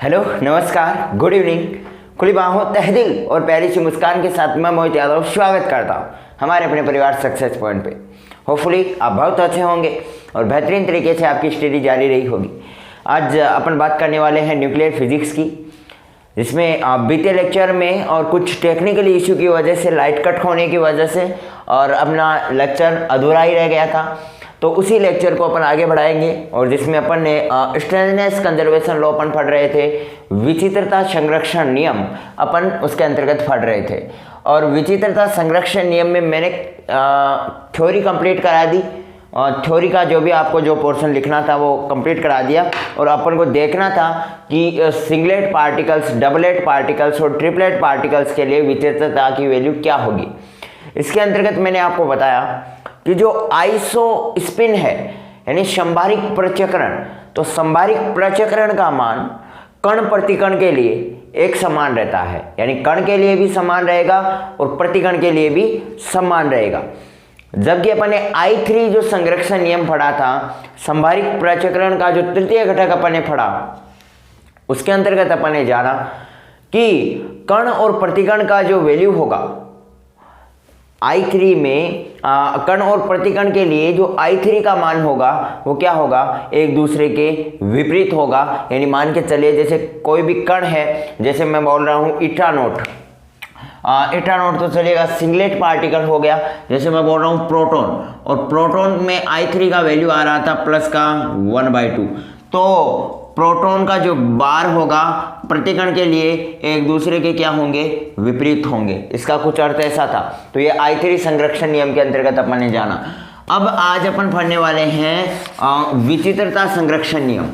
Hello, नमस्कार, good evening. खुली बाहों, तहदिल और प्यारी सी मुस्कान के साथ मैं मोहित यादव स्वागत करता हूँ हमारे अपने परिवार सक्सेस पॉइंट पे। होपफुली आप बहुत अच्छे होंगे और बेहतरीन तरीके से आपकी स्टडी जारी रही होगी। आज अपन बात करने वाले हैं न्यूक्लियर फिजिक्स की, जिसमें बीते लेक्चर में और कुछ टेक्निकल इशू की वजह से, लाइट कट होने की वजह से और अपना लेक्चर अधूरा ही रह गया था, तो उसी लेक्चर को अपन आगे बढ़ाएंगे। और जिसमें अपन ने स्ट्रेंथनेस कंजर्वेशन लॉ अपन पढ़ रहे थे, विचित्रता संरक्षण नियम अपन उसके अंतर्गत पढ़ रहे थे। और विचित्रता संरक्षण नियम में मैंने थ्योरी कंप्लीट करा दी, और थ्योरी का जो भी आपको जो पोर्शन लिखना था वो कंप्लीट करा दिया। और अपन को देखना था कि सिंगलेट पार्टिकल्स, डबलेट पार्टिकल्स और ट्रिपलेट पार्टिकल्स के लिए विचित्रता की वैल्यू क्या होगी। इसके अंतर्गत मैंने आपको बताया कि जो आइसो स्पिन है, यानी संभारिक प्रचक्रण, तो संभारिक प्रचक्रण का मान कण प्रतिकण के लिए एक समान रहता है, यानी कण के लिए भी समान रहेगा और प्रतिकण के लिए भी समान रहेगा। जबकि अपन ने I3 जो संरक्षण नियम पढ़ा था, संभारिक प्रचक्रण का जो तृतीय घटक अपन ने पढ़ा, उसके अंतर्गत अपन ने जाना कि कण और प्रतिकण का जो वैल्यू होगा I3 में, कण और प्रतिकण के लिए जो I3 का मान होगा वो क्या होगा, एक दूसरे के विपरीत होगा। यानी मान के चलिए जैसे कोई भी कण है, जैसे मैं बोल रहा हूँ ईटा नोट, ईटा नोट तो चलेगा, सिंगलेट पार्टिकल हो गया। जैसे मैं बोल रहा हूँ प्रोटॉन, और प्रोटॉन में I3 का वैल्यू आ रहा था प्लस का 1/2, तो प्रोटॉन का जो बार होगा प्रतिकण के लिए एक दूसरे के क्या होंगे, विपरीत होंगे। इसका कुछ अर्थ ऐसा था। तो ये I3 संरक्षण नियम के अंतर्गत अपन ने जाना। अब आज अपन पढ़ने वाले हैं विचित्रता संरक्षण नियम।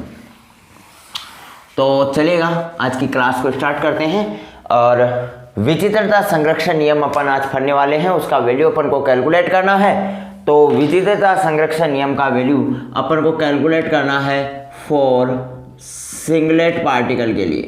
तो चलेगा, आज की क्लास को स्टार्ट करते हैं। और विचित्रता संरक्षण नियम अपन आज पढ़ने वाले हैं, उसका वैल्यू अपन को कैलकुलेट करना है। तो विचित्रता संरक्षण नियम का वैल्यू अपन को कैलकुलेट करना है फॉर सिंगलेट पार्टिकल के लिए।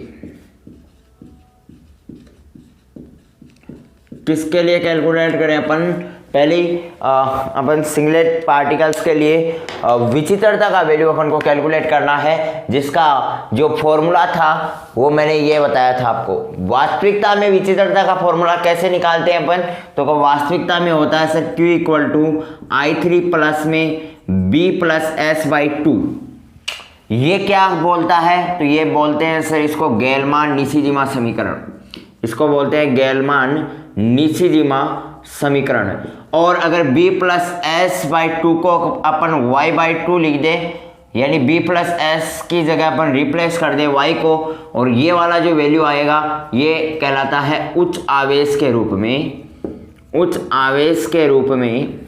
किसके लिए कैलकुलेट करें अपन, पहले अपन सिंगलेट पार्टिकल्स के लिए विचित्रता का वैल्यू अपन को कैलकुलेट करना है, जिसका जो फॉर्मूला था वो मैंने ये बताया था आपको। वास्तविकता में विचित्रता का फॉर्मूला कैसे निकालते हैं अपन, तो वास्तविकता में होता है सर Q = I3 प्लस में B + S/2। ये क्या बोलता है, तो ये बोलते हैं सर इसको गेलमान-निशिजिमा समीकरण। इसको बोलते हैं गेलमान-निशिजिमा समीकरण। और अगर B + S/2 को अपन Y/2 लिख दे, यानी B + S की जगह अपन रिप्लेस कर दे Y को, और ये वाला जो वैल्यू आएगा ये कहलाता है उच्च आवेश के रूप में, उच्च आवेश के रूप में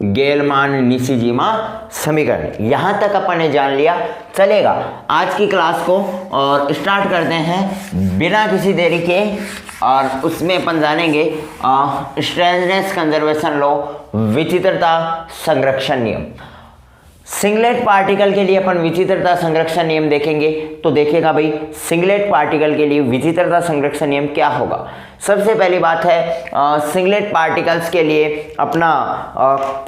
गेलमान-निशिजिमा समीकरण। यहाँ तक अपन ने जान लिया। चलेगा, आज की क्लास को और स्टार्ट करते हैं बिना किसी देरी के। और उसमें अपन जानेंगे स्ट्रेंथनेस कंजर्वेशन लॉ, विचित्रता संरक्षण नियम। सिंगलेट पार्टिकल के लिए अपन विचित्रता संरक्षण नियम देखेंगे। तो देखिएगा भाई, सिंगलेट पार्टिकल के लिए विचित्रता संरक्षण नियम क्या होगा। सबसे पहली बात है, सिंगलेट पार्टिकल्स के लिए अपना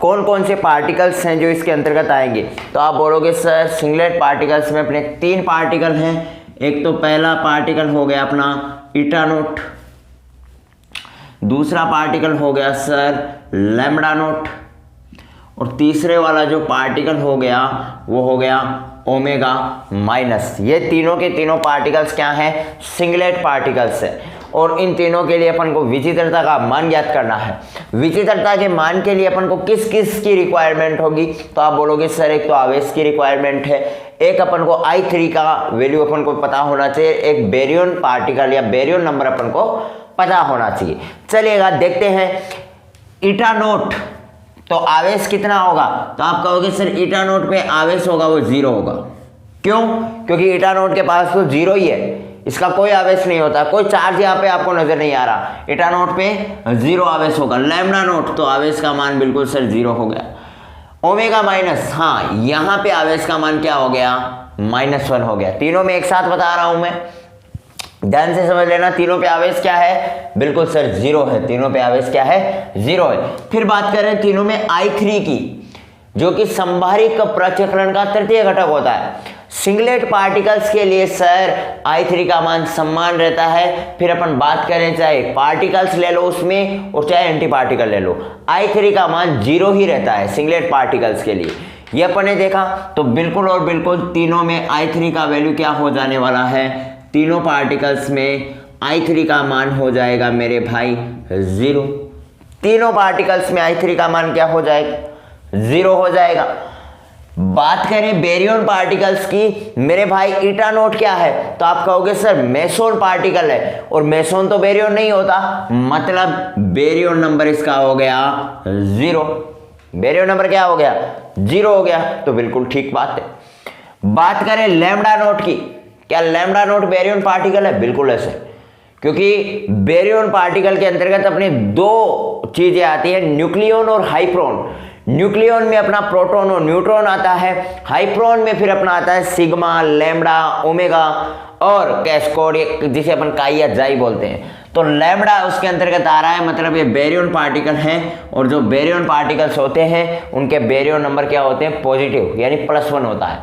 कौन कौन से पार्टिकल्स हैं जो इसके अंतर्गत आएंगे। तो आप बोलोगे सर सिंगलेट पार्टिकल्स में अपने 3 पार्टिकल हैं। एक तो पहला पार्टिकल हो गया अपना ईटा नोट, दूसरा पार्टिकल हो गया सर लैम्बडा नोट, और तीसरे वाला जो पार्टिकल हो गया वो हो गया ओमेगा माइनस। ये तीनों के तीनों पार्टिकल्स क्या हैं, सिंगलेट पार्टिकल्स हैं। और इन तीनों के लिए अपन को विचित्रता का मान ज्ञात करना है। विचित्रता के मान के लिए अपन को किस किस की रिक्वायरमेंट होगी, तो आप बोलोगे सर एक तो आवेश की रिक्वायरमेंट है, एक अपन को I3 का वैल्यू अपन को पता होना चाहिए, एक बेरियन पार्टिकल या बेरियन नंबर अपन को पता होना चाहिए। चलिएगा देखते हैं ईटा नोट, तो आवेश कितना होगा। तो आप कहोगे सर ईटा नोट पे आवेश होगा वो 0 होगा। क्यों, क्योंकि ईटा नोट के पास तो 0 ही है, इसका कोई आवेश नहीं होता, कोई चार्ज यहाँ पे आपको नजर नहीं आ रहा। ईटा नोट पे 0 आवेश होगा। लैम्बडा नोट, तो आवेश का मान बिल्कुल सर 0 हो गया। ओमेगा माइनस, हाँ यहाँ पे आवेश का मान क्या हो गया, -1 हो गया। तीनों में एक साथ बता रहा हूं मैं, ध्यान से समझ लेना। तीनों पे आवेश क्या है, बिल्कुल सर 0 है। तीनों पे आवेश क्या है, 0 है। फिर बात करें तीनों में I3 की, जो कि संभारिक प्रचक्रण का तृतीय घटक होता है। सिंगलेट पार्टिकल्स के लिए सर I3 का मान समान रहता है। फिर अपन बात करें चाहे पार्टिकल्स ले लो उसमें और चाहे एंटी पार्टिकल ले लो, I3 का मान 0 ही रहता है सिंगलेट पार्टिकल्स के लिए। ये अपन ने देखा तो बिल्कुल और बिल्कुल तीनों में I3 का वैल्यू क्या हो जाने वाला है, तीनों पार्टिकल्स में I3 का मान हो जाएगा मेरे भाई 0। तीनों पार्टिकल्स में I3 का मान क्या हो जाएगा, 0 हो जाएगा। बात करें बेरियन पार्टिकल्स की, मेरे भाई ईटा नोट क्या है, तो आप कहोगे सर मेसोन पार्टिकल है, और मेसोन तो बेरियन नहीं होता, मतलब बेरियन नंबर इसका हो गया 0। बेरियन नंबर क्या हो गया, 0 हो गया, तो बिल्कुल ठीक बात है। बात करें लैम्डा नोट की, क्या लैम्डा नोट बेरियन पार्टिकल है, बिल्कुल ऐसे, क्योंकि बेरियन पार्टिकल के अंतर्गत अपने दो चीजें आती है, न्यूक्लियन और हाइप्रोन। न्यूक्लियन में अपना प्रोटॉन और न्यूट्रॉन आता है, हाइप्रोन में फिर अपना आता है सिग्मा, लैम्डा, ओमेगा और कैस्कोड, जिसे अपन काई या जाई बोलते हैं। तो लैम्डा उसके अंतर्गत आ रहा है, मतलब ये बेरियन पार्टिकल हैं, और जो बेरियन पार्टिकल्स होते हैं उनके बेरियन नंबर क्या होते हैं, पॉजिटिव, यानी +1 होता है।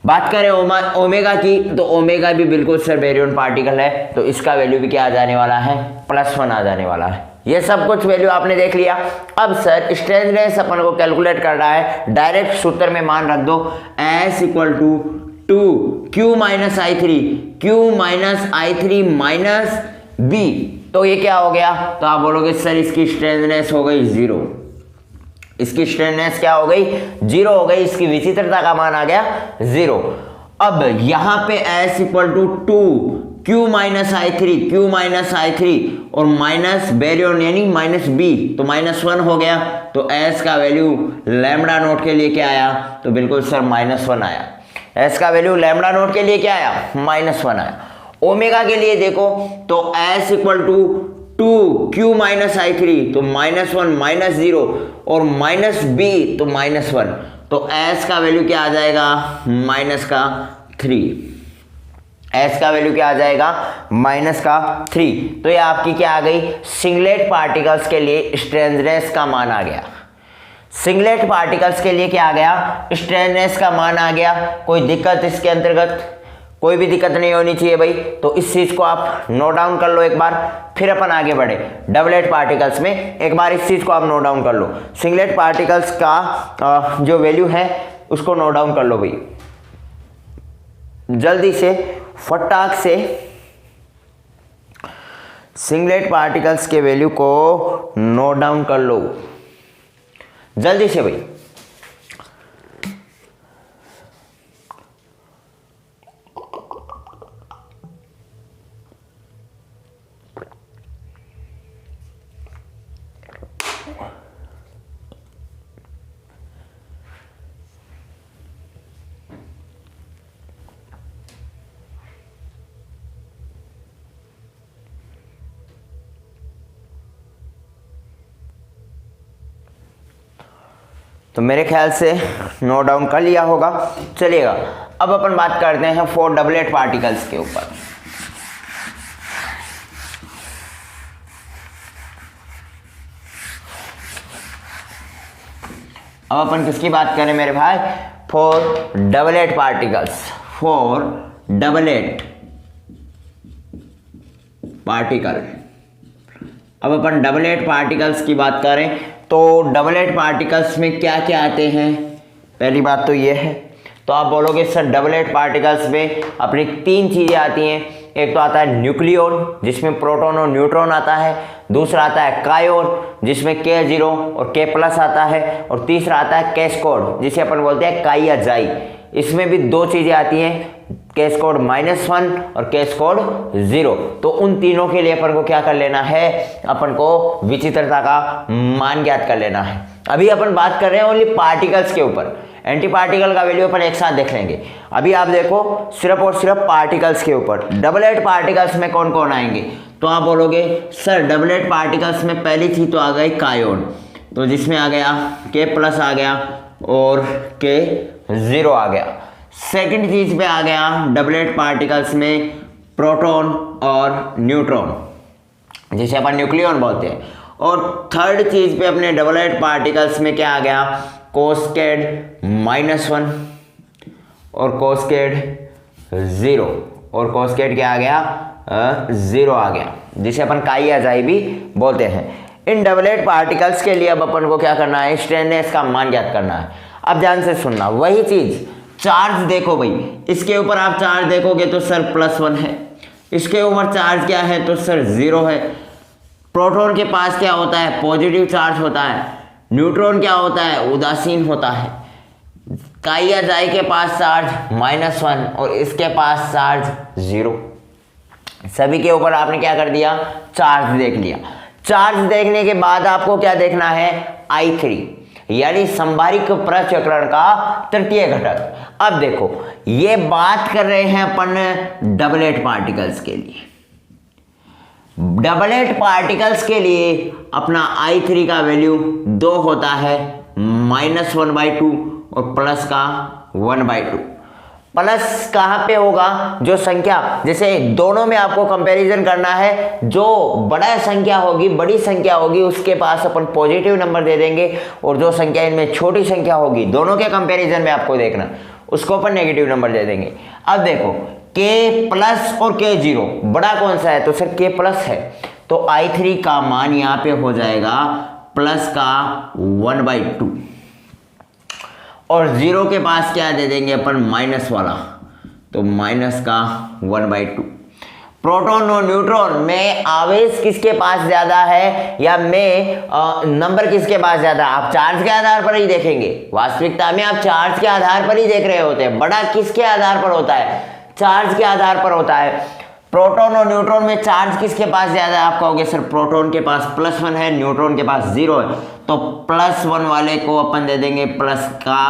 बात करें ओमेगा की, तो ओमेगा भी बिल्कुल सर बेरियन पार्टिकल है, तो इसका वैल्यू भी क्या आ जाने वाला है, +1 आ जाने वाला है। ये सब कुछ वैल्यू आपने देख लिया। अब सर स्ट्रेंथनेस अपन को कैलकुलेट करना है, डायरेक्ट सूत्र में मान रख दो S = 2Q - I3, Q - I3 - B, तो ये क्या हो गया, तो आप बोलोगे सर इसकी स्ट्रेंथनेस हो गई 0। इसकी स्ट्रेंथनेस क्या हो गई, 0 हो गई, इसकी विचित्रता का मान आ गया 0। अब यहां पे S = 2Q - I3 और माइनस बेरियन यानी -B, तो -1 हो गया, तो S का वैल्यू लैम्डा नोट के लिए क्या आया, तो बिल्कुल सर -1 आया। S का वैल्यू लैम्डा नोट के लिए क्या आया, -1 आया। ओमेगा के लिए देखो तो S = 2Q - I3, तो -1 - 0 और -B, तो -1, तो S का वैल्यू क्या आ जाएगा, -3। S का वैल्यू क्या आ जाएगा, -3। तो ये आपकी क्या आ गई, सिंगलेट पार्टिकल्स के लिए स्ट्रेंथनेस का मान आ गया। सिंगलेट पार्टिकल्स के लिए क्या आ गया, स्ट्रेंथनेस का मान आ गया। कोई दिक्कत इसके अंतर्गत, कोई भी दिक्कत नहीं होनी चाहिए भाई, तो इस चीज को आप नोट डाउन कर लो एक बार, फिर अपन आगे बढ़े। डबलेट पार्टिकल्स में एक बार इस चीज को आप नोट डाउन कर लो, सिंगलेट पार्टिकल्स का जो वैल्यू है उसको नोट डाउन कर लो भाई, जल्दी से फटाक से सिंगलेट पार्टिकल्स के वैल्यू को नोट डाउन कर लो जल्दी से भाई। तो मेरे ख्याल से नोट डाउन कर लिया होगा। चलिएगा अब अपन बात करते हैं 4 डबलेट पार्टिकल्स के ऊपर। अब अपन किसकी बात करें मेरे भाई, 4 डबलेट पार्टिकल्स। 4 doublet particle. अब अपन डबलेट पार्टिकल्स की बात करें तो डबलेट पार्टिकल्स में क्या क्या आते हैं, पहली बात तो ये है, तो आप बोलोगे सर डबलेट पार्टिकल्स में अपनी 3 चीज़ें आती हैं। एक तो आता है न्यूक्लियन जिसमें प्रोटॉन और न्यूट्रॉन आता है, दूसरा आता है कायोन जिसमें K0 और K+ आता है, और तीसरा आता है कैस्कोड जिसे अपन बोलते हैं काई या जाई। इसमें भी 2 चीज़ें आती हैं, कैस्कोड -1 और कैस्कोड 0। तो उन तीनों के लिए अपन को क्या कर लेना है, अपन को विचित्रता का मान ज्ञात कर लेना है। अभी अपन बात कर रहे हैं ओनली पार्टिकल्स के ऊपर, एंटी पार्टिकल का वैल्यू अपन एक साथ देख लेंगे। अभी आप देखो सिर्फ और सिर्फ पार्टिकल्स के ऊपर। डबलेट पार्टिकल्स में कौन कौन आएंगे, तो आप बोलोगे सर डबलेट पार्टिकल्स में पहली थी तो आ गई कायोन, तो जिसमें आ गया K+ आ गया और K0 आ गया। सेकंड चीज पे आ गया डबलेट पार्टिकल्स में प्रोटॉन और न्यूट्रॉन जिसे अपन न्यूक्लियन बोलते हैं। और थर्ड चीज पे अपने डबलेट पार्टिकल्स में क्या आ गया, कोस्केड -1 और कोस्केड 0 और कोस्केड क्या आ गया 0 आ गया, जिसे अपन काई अजाई भी बोलते हैं। इन डबलेट पार्टिकल्स के लिए अब अपन को क्या करना है, स्ट्रेननेस का मान ज्ञात करना है। अब ध्यान से सुनना, वही चीज चार्ज देखो भाई, इसके ऊपर आप चार्ज देखोगे तो सर +1 है, इसके ऊपर चार्ज क्या है तो सर 0 है। प्रोटॉन के पास क्या होता है, पॉजिटिव चार्ज होता है। न्यूट्रॉन क्या होता है, उदासीन होता है। काई अजाई के पास चार्ज -1 और इसके पास चार्ज 0। सभी के ऊपर आपने क्या कर दिया, चार्ज देख लिया। चार्ज देखने के बाद आपको क्या देखना है, I3 यानी संभारिक प्रचक्रण का तृतीय घटक। अब देखो ये बात कर रहे हैं अपन डबलेट पार्टिकल्स के लिए। डबलेट पार्टिकल्स के लिए अपना I3 का वैल्यू 2 होता है, -1/2 और प्लस का 1/2। प्लस कहाँ पे होगा, जो संख्या, जैसे दोनों में आपको कंपैरिजन करना है, जो बड़ा संख्या होगी, बड़ी संख्या होगी, उसके पास अपन पॉजिटिव नंबर दे देंगे, और जो संख्या इनमें छोटी संख्या होगी, दोनों के कंपैरिजन में आपको देखना, उसको अपन नेगेटिव नंबर दे देंगे। अब देखो K+ और K0 बड़ा कौन सा है, तो सर K+ है, तो I3 का मान यहाँ पे हो जाएगा प्लस का 1/2 और 0 के पास क्या दे देंगे अपन, माइनस वाला, तो माइनस का 1/2। प्रोटॉन और न्यूट्रॉन में आवेश किसके पास ज्यादा है, या में नंबर किसके पास ज्यादा, आप चार्ज के आधार पर ही देखेंगे। वास्तविकता में आप चार्ज के आधार पर ही देख रहे होते हैं। बड़ा किसके आधार पर होता है, चार्ज के आधार पर होता है। प्रोटॉन और न्यूट्रॉन में चार्ज किसके पास ज्यादा है, आप कहोगे सर प्रोटॉन के पास +1 है, न्यूट्रॉन के पास 0 है, तो +1 वाले को अपन दे देंगे प्लस का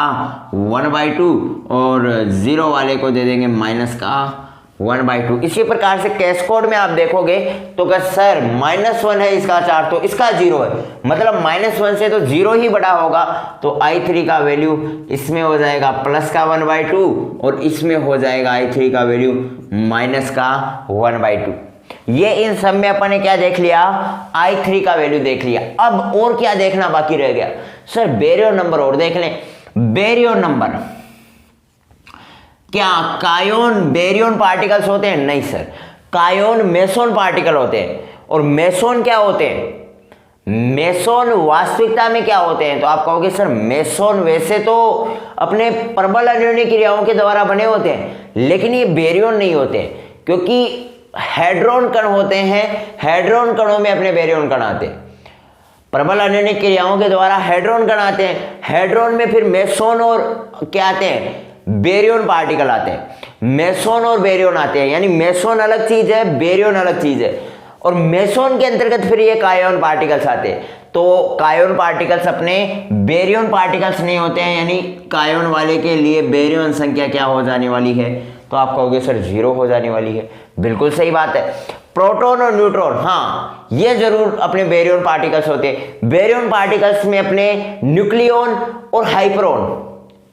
1/2 और 0 वाले को दे देंगे माइनस का 1/2। इसी प्रकार से कैस्कोड में आप देखोगे तो सर -1 है इसका चार्ज, तो इसका 0 है, मतलब -1 से तो 0 ही बड़ा होगा, तो I3 का वैल्यू इसमें हो जाएगा प्लस का 1/2 और इसमें हो जाएगा I3 का वैल्यू माइनस का 1/2। ये इन सब में अपन ने क्या देख लिया, I3 का वैल्यू देख लिया। अब और क्या देखना बाकी रह गया, सर बेरियन नंबर और देख लें। बेरियन नंबर, क्या कायोन बेरियन पार्टिकल्स होते हैं, नहीं सर, कायोन मेसोन पार्टिकल होते हैं। और मेसोन क्या होते हैं, मेसोन वास्तविकता में क्या होते हैं, तो आप कहोगे सर मेसोन वैसे तो अपने प्रबल अन्योन्य क्रियाओं के द्वारा बने होते हैं, लेकिन ये बेरियन नहीं होते, क्योंकि हेड्रोन कण होते हैं, हेड्रोन कणों में अपने बेरियन कण आते हैं। प्रबल अन्योन्य क्रियाओं के द्वारा हेड्रोन कण आते हैं, हेड्रोन में फिर मेसोन और क्या आते हैं, बेरियन पार्टिकल आते हैं। मेसोन और बेरियन आते हैं, यानी मेसोन अलग चीज है, बेरियन अलग चीज है, और मेसोन के अंतर्गत फिर ये कायोन पार्टिकल्स आते हैं। तो कायोन पार्टिकल्स अपने बेरियन पार्टिकल्स नहीं होते हैं, यानी कायोन वाले के लिए बेरियन संख्या क्या हो जाने वाली है, तो आप कहोगे सर 0 हो जाने वाली है। बिल्कुल सही बात है। प्रोटॉन और न्यूट्रॉन, हाँ ये जरूर अपने बेरियन पार्टिकल्स होते हैं। बेरियन पार्टिकल्स में अपने न्यूक्लियन और हाइपरॉन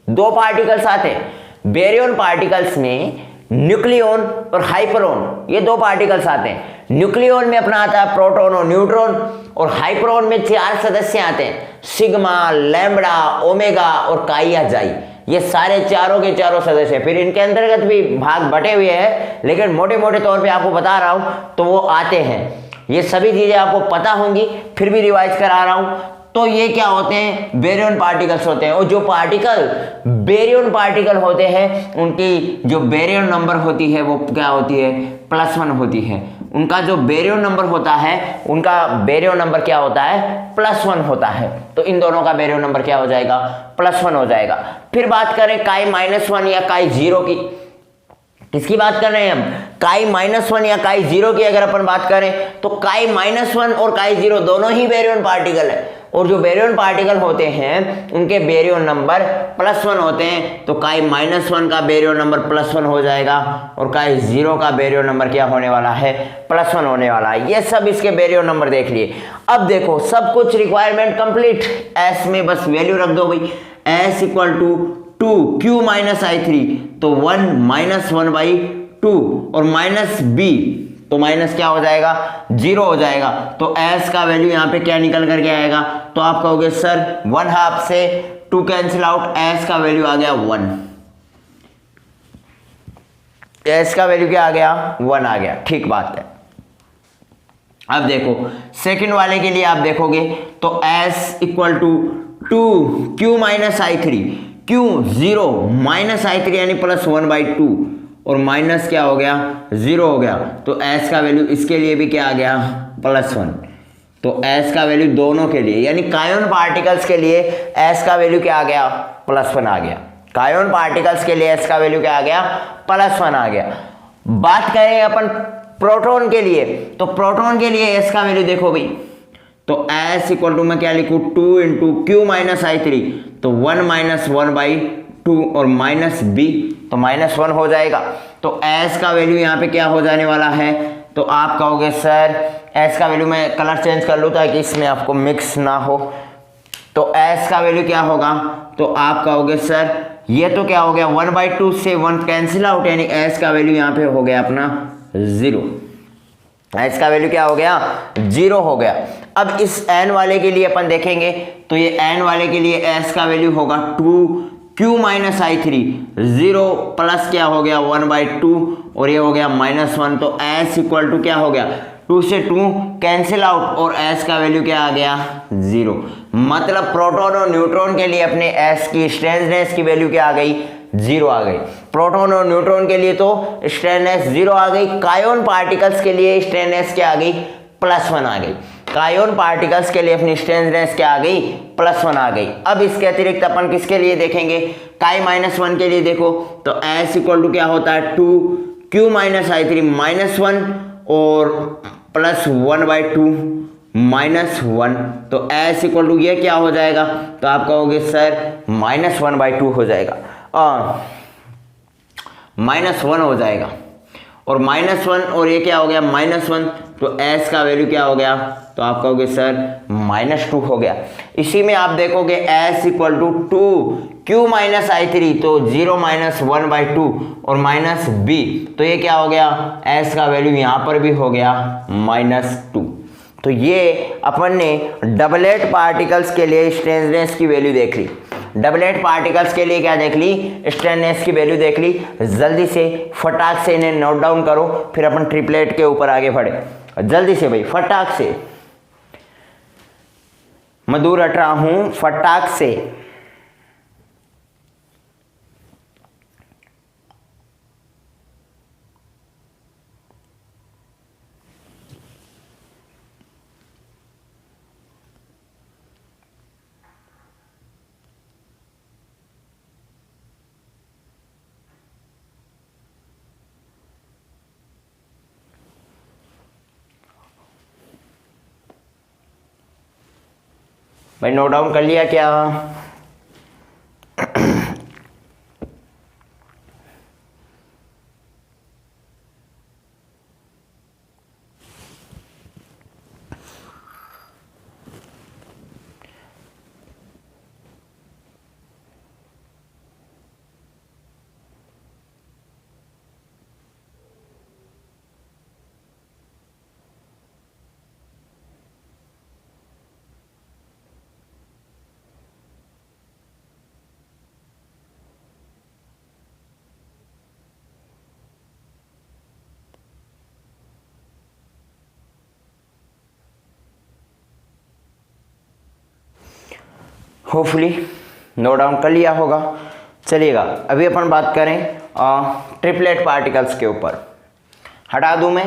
2 पार्टिकल्स आते हैं। बेरियन पार्टिकल्स में न्यूक्लियन और हाइपरॉन ये 2 पार्टिकल्स आते हैं। न्यूक्लियन में अपना आता है प्रोटॉन और न्यूट्रॉन, और हाइपरॉन में 4 सदस्य आते हैं, सिग्मा, लैम्बडा, ओमेगा और काई अजाई। ये सारे चारों के चारों सदस्य, फिर इनके अंतर्गत भी भाग बटे हुए हैं, लेकिन मोटे मोटे तौर पे आपको बता रहा हूं, तो वो आते हैं। ये सभी चीजें आपको पता होंगी, फिर भी रिवाइज करा रहा हूं। तो ये क्या होते हैं, बेरियन पार्टिकल्स होते हैं। और जो पार्टिकल बेरियन पार्टिकल होते हैं, उनकी जो बेरियन नंबर होती है वो क्या होती है, +1 होती है। उनका जो बेरियन नंबर होता है, उनका बेरियन नंबर क्या होता है, +1 होता है। तो इन दोनों का बेरियन नंबर क्या हो जाएगा, +1 हो जाएगा। फिर बात करें काई -1 या काई 0 की, किसकी बात कर रहे हैं हम, काई -1 या काई 0 की अगर अपन बात करें, तो काई -1 और काई 0 दोनों ही बेरियन पार्टिकल है। और जो बेरियन पार्टिकल होते हैं उनके बेरियन नंबर +1 होते हैं, तो काई -1 का बेरियन नंबर +1 हो जाएगा, और काई 0 का बेरियन नंबर क्या होने वाला है, +1 होने वाला है। ये सब इसके बेरियन नंबर देख लिए। अब देखो सब कुछ रिक्वायरमेंट कंप्लीट, एस में बस वैल्यू रख दो भाई, S = 2Q - I3, तो 1 - 1/2 और -B, तो माइनस क्या हो जाएगा, 0 हो जाएगा। तो S का वैल्यू यहाँ पे क्या निकल करके आएगा, तो आप कहोगे सर 1/2 से 2 कैंसिल आउट, S का वैल्यू आ गया 1। एस का वैल्यू क्या आ गया, 1 आ गया, ठीक बात है। अब देखो सेकंड वाले के लिए आप देखोगे तो s equal to 2q minus I three, Q 0 minus I three यानी +1/2 और माइनस क्या हो गया 0 हो गया, तो s का वैल्यू इसके लिए भी क्या आ गया +1। तो s का वैल्यू दोनों के लिए यानी कायोन पार्टिकल्स के लिए s का वैल्यू क्या आ गया +1 आ गया। कायोन पार्टिकल्स के लिए s का वैल्यू क्या आ गया +1 आ गया। बात करें अपन प्रोटॉन के लिए, तो प्रोटॉन के लिए s का वैल्यू देखो भाई, तो s इक्वल टू मैं क्या लिखूं 2 into Q minus I three, तो 1 माइनस 1/2 और माइनस b, तो -1 हो जाएगा। तो s का वैल्यू यहाँ पे क्या हो जाने वाला है, तो आप कहोगे सर s का वैल्यू मैं कलर चेंज कर लूँ ताकि इसमें आपको मिक्स ना हो, तो s का वैल्यू क्या होगा, तो आप कहोगे सर ये तो क्या हो गया 1/2 से 1 कैंसिल आउट यानी s का वैल्यू यहाँ पे हो गया अपना 0। s का वैल्यू क्या हो गया 0 हो गया। अब इस n वाले के लिए अपन देखेंगे तो ये n वाले के लिए s का वैल्यू होगा 2q minus I three, 0 plus क्या हो गया 1/2 और ये हो गया -1, तो s इक्वल टू क्या हो गया 2 से 2 कैंसिल आउट और s का वैल्यू क्या आ गया 0। मतलब प्रोटॉन और न्यूट्रॉन के लिए अपने s की स्ट्रेंथनेस की वैल्यू क्या आ गई 0 आ गई। प्रोटॉन और न्यूट्रॉन के लिए तो स्ट्रेंथनेस 0 आ गई, कायोन पार्टिकल्स के लिए स्ट्रेंथनेस क्या आ गई +1 आ गई। कायोन पार्टिकल्स के लिए अपनी स्ट्रेंथनेस क्या आ गई +1 आ गई। अब इसके अतिरिक्त अपन किसके लिए देखेंगे, काई -1 के लिए देखो तो s इक्वल टू क्या होता है 2q माइनस आई थ्री -1 और +1/2 -1, तो s इक्वल टू ये क्या हो जाएगा, तो आप कहोगे सर -1/2 हो जाएगा, -1 हो जाएगा और -1 और ये क्या हो गया -1, तो s का वैल्यू क्या हो गया, तो आप कहोगे सर -2 हो गया। इसी में आप देखोगे s equal to 2q minus I three, तो 0 माइनस 1/2 और माइनस b, तो ये क्या हो गया s का वैल्यू यहाँ पर भी हो गया -2। तो ये अपन ने डबलेट पार्टिकल्स के लिए स्ट्रेंथनेस की वैल्यू देख ली, डबलेट पार्टिकल्स के लिए क्या देख ली स्ट्रेंथनेस की वैल्यू देख ली। जल्दी से फटाक से इन्हें नोट डाउन करो, फिर अपन ट्रिपलेट के ऊपर आगे बढ़े। जल्दी से भाई फटाक से, मैं दूर हट रहा हूं, फटाक से। भाई नोट डाउन कर लिया क्या? होपफुली नोट डाउन कर लिया होगा। चलिएगा अभी अपन बात करें ट्रिपलेट पार्टिकल्स के ऊपर। हटा दूं मैं,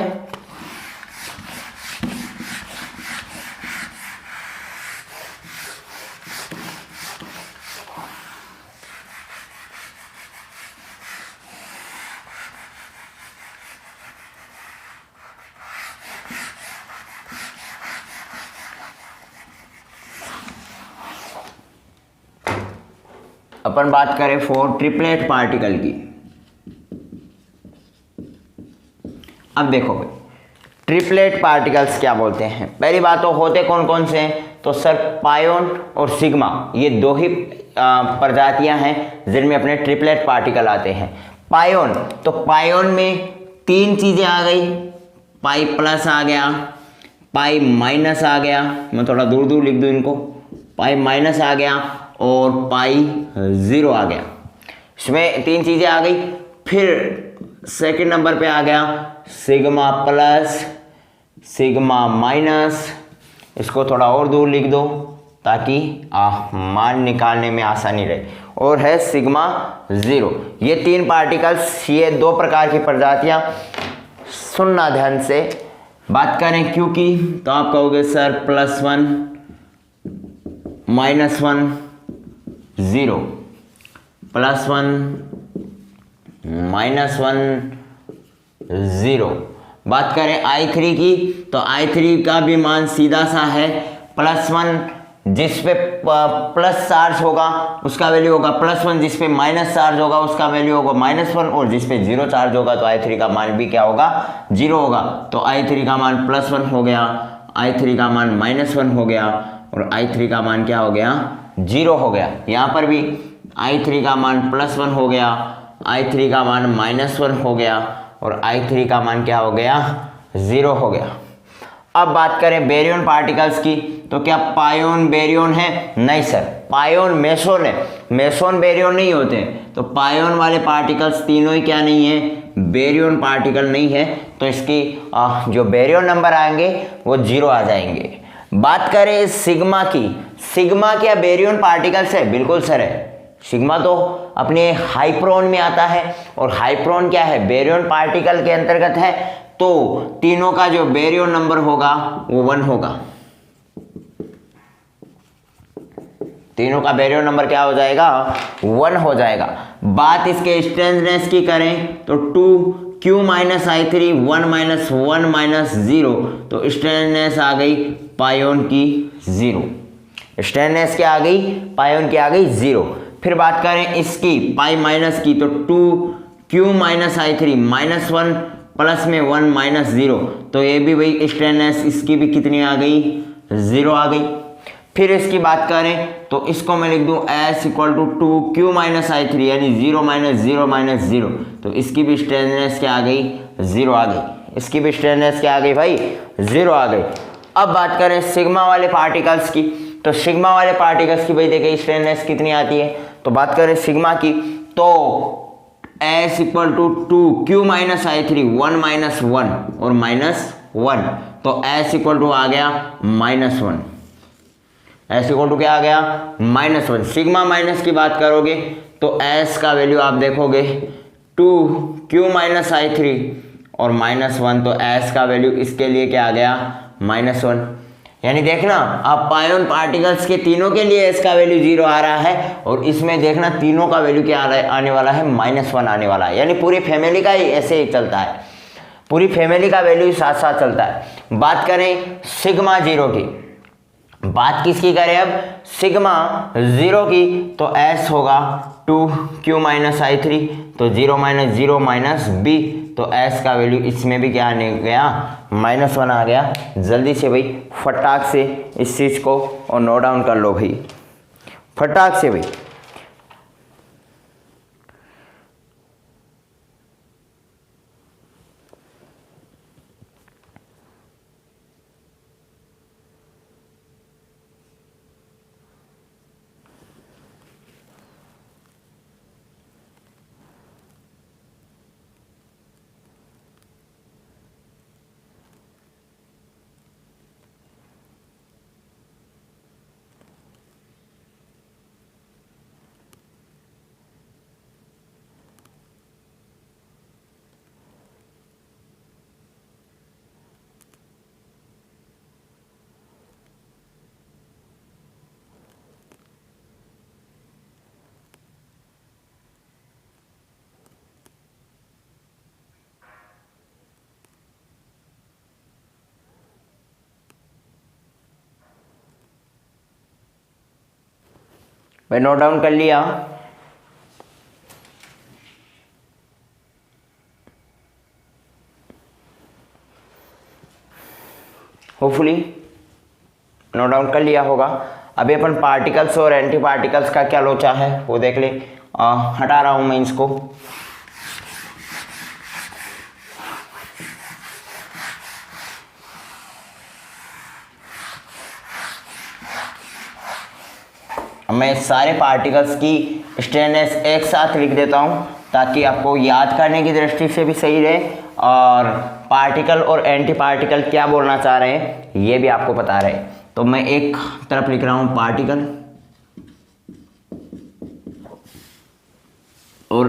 अपन बात करें फॉर ट्रिपलेट पार्टिकल की। अब देखो भाई ट्रिपलेट पार्टिकल्स क्या बोलते हैं। पहली बात तो होते कौन कौन से हैं, तो सर पायोन और सिग्मा, ये दो ही प्रजातियां हैं जिनमें अपने ट्रिपलेट पार्टिकल आते हैं। पायोन, तो पायोन में तीन चीजें आ गई, पाई प्लस आ गया, पाई माइनस आ गया, मैं थोड़ा दूर दूर लिख दूं इनको, पाई माइनस आ गया और पाई 0 आ गया। इसमें तीन चीज़ें आ गई। फिर सेकंड नंबर पे आ गया सिग्मा प्लस सिग्मा माइनस, इसको थोड़ा और दूर लिख दो ताकि मान निकालने में आसानी रहे, और है सिग्मा ज़ीरो। ये तीन पार्टिकल्स, ये दो प्रकार की प्रजातियां। सुनना ध्यान से, बात करें क्यू की तो आप कहोगे सर +1 -1 0, +1 -1 0। बात करें I3 की तो I3 का भी मान सीधा सा है, +1 जिस पे प्लस चार्ज होगा उसका वैल्यू होगा +1, जिस पे माइनस चार्ज होगा उसका वैल्यू होगा -1, और जिस पे 0 चार्ज होगा तो I3 का मान भी क्या होगा, 0 होगा। तो I3 का मान +1 हो गया, I3 का मान -1 हो गया, और I3 का मान क्या हो गया, 0 हो गया। यहाँ पर भी I3 का मान +1 हो गया, I3 का मान -1 हो गया, और I3 का मान क्या हो गया, 0 हो गया। अब बात करें बेरियन पार्टिकल्स की तो क्या पायोन बेरियन है? नहीं सर, पायोन मेसोन है, मेसोन बेरियन नहीं होते। तो पायोन वाले पार्टिकल्स तीनों ही क्या नहीं है, बेरियन पार्टिकल नहीं है। तो इसकी जो बेरियन नंबर आएंगे वो 0 आ जाएंगे। बात करें सिग्मा की, सिग्मा क्या बेरियन पार्टिकल्स है? बिल्कुल सर है। सिग्मा तो अपने हाइप्रोन में आता है, और हाइप्रोन क्या है, बेरियन पार्टिकल के अंतर्गत है। तो तीनों का जो बेरियन नंबर होगा वो 1 होगा। तीनों का बेरियन नंबर क्या हो जाएगा, 1 हो जाएगा। बात इसके स्ट्रेंथनेस की करें तो 2Q - I3 1 - 1 - 0, तो स्ट्रेंथनेस आ गई पायोन की 0। स्ट्रेंथनेस क्या आ गई, पायोन की आ गई 0। फिर बात करें इसकी पाई माइनस की तो 2Q - I3 -1 प्लस में 1 - 0, तो ये भी वही स्ट्रेंथनेस इसकी भी कितनी आ गई, 0 आ गई। फिर इसकी बात करें तो इसको मैं लिख दूं S = 2Q - I3 यानी 0 - 0 - 0, तो इसकी भी स्ट्रेंथनेस क्या आ गई, 0 आ गई। इसकी भी स्ट्रेंथनेस क्या आ गई भाई, 0 आ गई। अब बात करें सिग्मा वाले पार्टिकल्स की तो सिग्मा वाले पार्टिकल्स की भाई देखिए स्ट्रेंथनेस कितनी आती है। तो बात करें सिग्मा की तो S = 2Q - I3 1 - 1 और -1, तो S = आ गया -1। S = क्या आ गया, -1। सिग्मा माइनस की बात करोगे तो S का वैल्यू आप देखोगे 2Q - I3 और -1, तो S का वैल्यू इसके लिए क्या आ गया, -1। यानी देखना आप पायोन पार्टिकल्स के तीनों के लिए S का वैल्यू 0 आ रहा है, और इसमें देखना तीनों का वैल्यू क्या आने वाला है, -1 आने वाला है। यानी पूरी फैमिली का ही ऐसे ही चलता है, पूरी फैमिली का वैल्यू साथ साथ चलता है। बात करें सिग्मा 0 की, बात किसकी करें अब, सिग्मा 0 की तो S होगा 2Q - I3, तो 0 - 0 - B, तो S का वैल्यू इसमें भी क्या आने गया, -1 आ गया। जल्दी से भाई फटाक से इस चीज़ को और नोट डाउन कर लो भाई, फटाक से भाई। भाई नोट डाउन कर लिया, होपफुली नोट डाउन कर लिया होगा। अभी अपन पार्टिकल्स और एंटी पार्टिकल्स का क्या लोचा है वो देख ले। हटा रहा हूं मैं इसको। मैं सारे पार्टिकल्स की स्ट्रेननेस एक साथ लिख देता हूं ताकि आपको याद करने की दृष्टि से भी सही रहे और पार्टिकल और एंटी पार्टिकल क्या बोलना चाह रहे हैं ये भी आपको पता रहे। तो मैं एक तरफ लिख रहा हूँ पार्टिकल और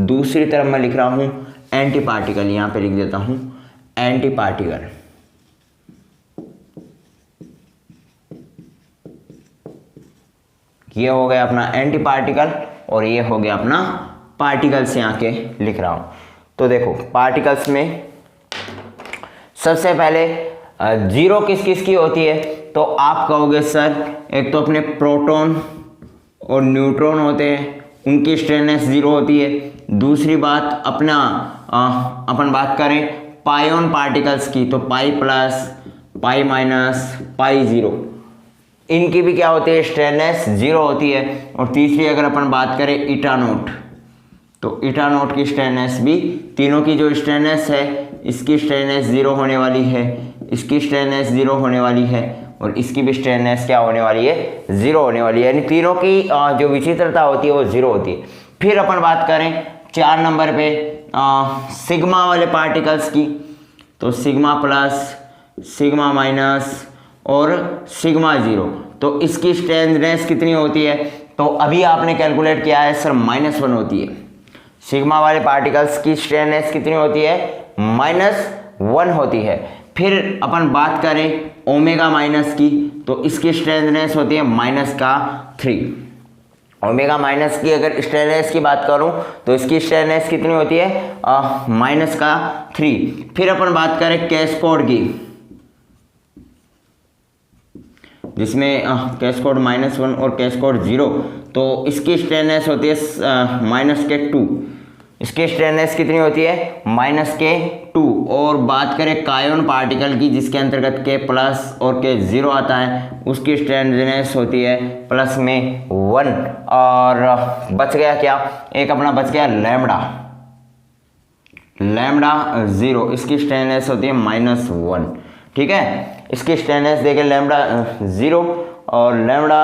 दूसरी तरफ मैं लिख रहा हूँ एंटी पार्टिकल। यहाँ पे लिख देता हूँ एंटी पार्टिकल। ये हो गया अपना एंटी पार्टिकल और ये हो गया अपना पार्टिकल्स यहाँ के लिख रहा हूँ। तो देखो पार्टिकल्स में सबसे पहले जीरो किस किस की होती है, तो आप कहोगे सर एक तो अपने प्रोटॉन और न्यूट्रॉन होते हैं, उनकी स्ट्रेननेस जीरो होती है। दूसरी बात अपना अपन बात करें पायोन पार्टिकल्स की, तो pi plus, pi minus, pi zero, इनकी भी क्या होती है स्ट्रेननेस जीरो होती है। और तीसरी अगर अपन बात करें ईटा नोट, तो ईटा नोट की स्ट्रेननेस भी, तीनों की जो स्ट्रेननेस है इसकी स्ट्रेननेस जीरो होने वाली है, इसकी स्ट्रेननेस जीरो होने वाली है और इसकी भी स्ट्रेननेस क्या होने वाली है जीरो होने वाली है। यानी तीनों की जो विचित्रता होती है वो जीरो होती है। फिर अपन बात करें 4 नंबर पे सिग्मा वाले पार्टिकल्स की, तो सिग्मा प्लस, सिग्मा माइनस और सिग्मा जीरो, तो इसकी स्ट्रेननेस कितनी होती है, तो अभी आपने कैलकुलेट किया है सर -1 होती है। सिग्मा वाले पार्टिकल्स की स्ट्रेननेस कितनी होती है -1 होती है। फिर अपन बात करें ओमेगा माइनस की, तो इसकी स्ट्रेननेस होती है -3। ओमेगा माइनस की अगर स्ट्रेननेस की बात करूं तो इसकी स्ट्रेननेस कितनी होती है -3। फिर अपन बात करें कैस्कोड की, जिसमें कैस्कोड -1 और कैस्कोड 0, तो इसकी स्ट्रेननेस होती है -2। इसकी स्ट्रेननेस कितनी होती है -2। और बात करें कायोन पार्टिकल की, जिसके अंतर्गत के प्लस और के 0 आता है, उसकी स्ट्रेननेस होती है +1। और बच गया क्या, एक अपना बच गया लैम्डा 0, इसकी स्ट्रेननेस होती है -1। ठीक है, इसकी स्ट्रेननेस देखें लैम्डा 0 और लैम्डा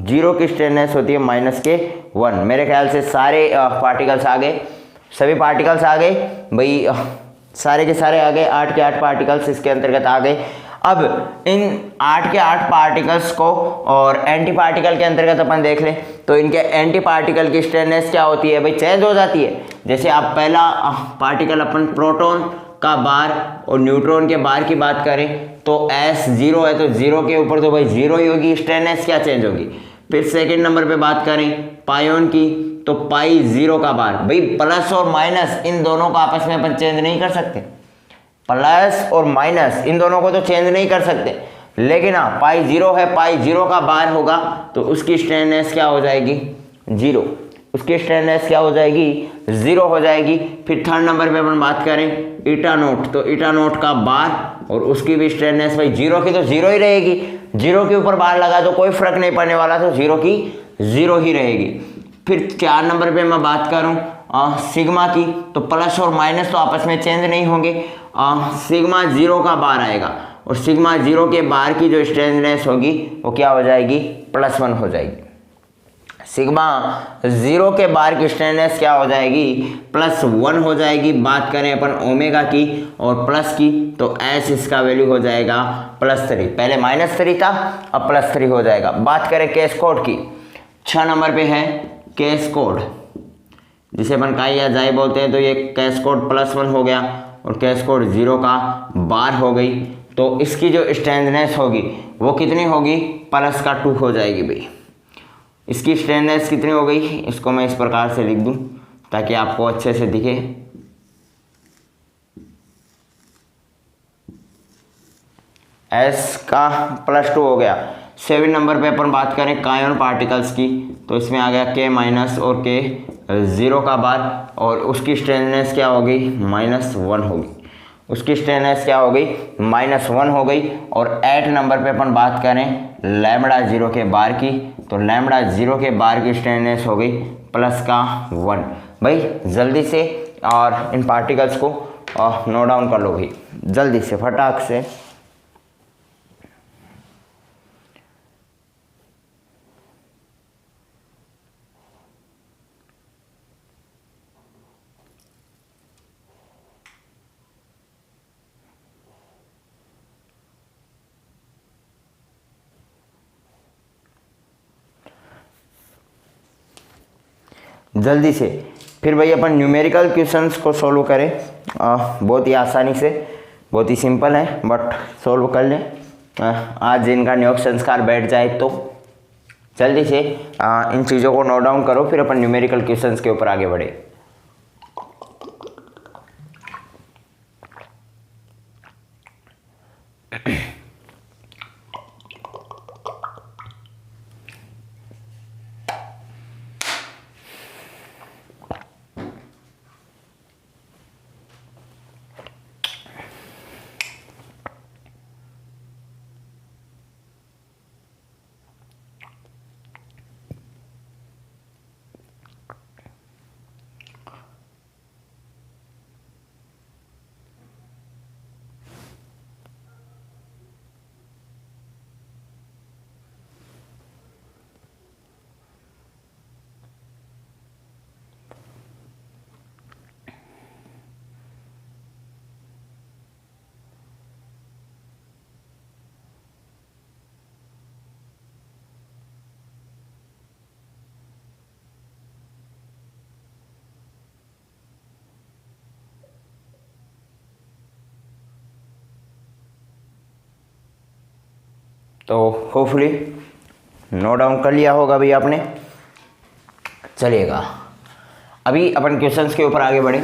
0 की स्ट्रेननेस होती है -1। मेरे ख्याल से सारे पार्टिकल्स आ गए, सभी पार्टिकल्स आ गए भाई, सारे के सारे आ गए, 8 के 8 पार्टिकल्स इसके अंतर्गत आ गए। अब इन 8 के 8 पार्टिकल्स को और एंटी पार्टिकल के अंतर्गत अपन देख लें, तो इनके एंटी पार्टिकल की स्ट्रेननेस क्या होती है भाई, चेंज हो जाती है। जैसे आप पहला पार्टिकल अपन प्रोटॉन का बार और न्यूट्रॉन के बार की बात करें तो S 0 है, तो 0 के ऊपर तो भाई 0 ही होगी, स्ट्रेननेस क्या चेंज होगी। फिर सेकंड नंबर पे बात करें पायोन की, तो पाई 0 का बार, भाई प्लस और माइनस इन दोनों को आपस में अपन चेंज नहीं कर सकते, प्लस और माइनस इन दोनों को तो चेंज नहीं कर सकते, लेकिन हाँ पाई 0 है, पाई 0 का बार होगा तो उसकी स्ट्रेननेस क्या हो जाएगी 0, उसकी स्ट्रेननेस क्या हो जाएगी 0 हो जाएगी। फिर थर्ड नंबर पे अपन बात करें ईटा नोट, तो ईटा नोट का बार और उसकी भी स्ट्रेननेस भाई 0 की तो 0 ही रहेगी, 0 के ऊपर बार लगा तो कोई फर्क नहीं पड़ने वाला, तो 0 की 0 ही रहेगी। फिर 4 नंबर पे मैं बात करूं सिग्मा की, तो प्लस और माइनस तो आपस में चेंज नहीं होंगे, सिग्मा 0 का बार आएगा और सिग्मा 0 के बार की जो स्ट्रेननेस होगी वो क्या हो जाएगी +1 हो जाएगी। सिग्मा 0 के बार की स्ट्रेननेस क्या हो जाएगी +1 हो जाएगी। बात करें अपन ओमेगा की और प्लस की, तो S इसका वैल्यू हो जाएगा +3, पहले -3 था अब +3 हो जाएगा। बात करें कैस्कोड की, 6 नंबर पे है कैस्कोड, जिसे अपन काई या जाई बोलते हैं, तो ये कैस्कोड +1 हो गया और कैस्कोड 0 का बार हो गई, तो इसकी जो स्ट्रेननेस होगी वो कितनी होगी +2 हो जाएगी भाई। इसकी स्ट्रेननेस कितनी हो गई, इसको मैं इस प्रकार से लिख दूं ताकि आपको अच्छे से दिखे। S का +2 हो गया। 7 नंबर पे अपन बात करें कायोन पार्टिकल्स की, तो इसमें आ गया K- और K 0 का बार और उसकी स्ट्रेननेस क्या हो गई -1 होगी, उसकी स्ट्रेननेस क्या हो गई -1 हो गई। और 8 नंबर पे अपन बात करें लैम्डा 0 के बार की, तो लैम्डा 0 के बार की स्ट्रेननेस हो गई +1 भाई। जल्दी से और इन पार्टिकल्स को नोट डाउन कर लो भाई, जल्दी से फटाक से। जल्दी से। फिर भाई अपन न्यूमेरिकल क्वेश्चंस को सॉल्व करें, बहुत ही आसानी से, बहुत ही सिंपल है, बट सॉल्व कर लें। आज इनका न्योग संस्कार बैठ जाए तो जल्दी से इन चीज़ों को नोट डाउन करो, फिर अपन न्यूमेरिकल क्वेश्चंस के ऊपर आगे बढ़े। तो होपफुली नोट डाउन कर लिया होगा भाई आपने। चलिएगा अभी अपन क्वेश्चंस के ऊपर आगे बढ़े।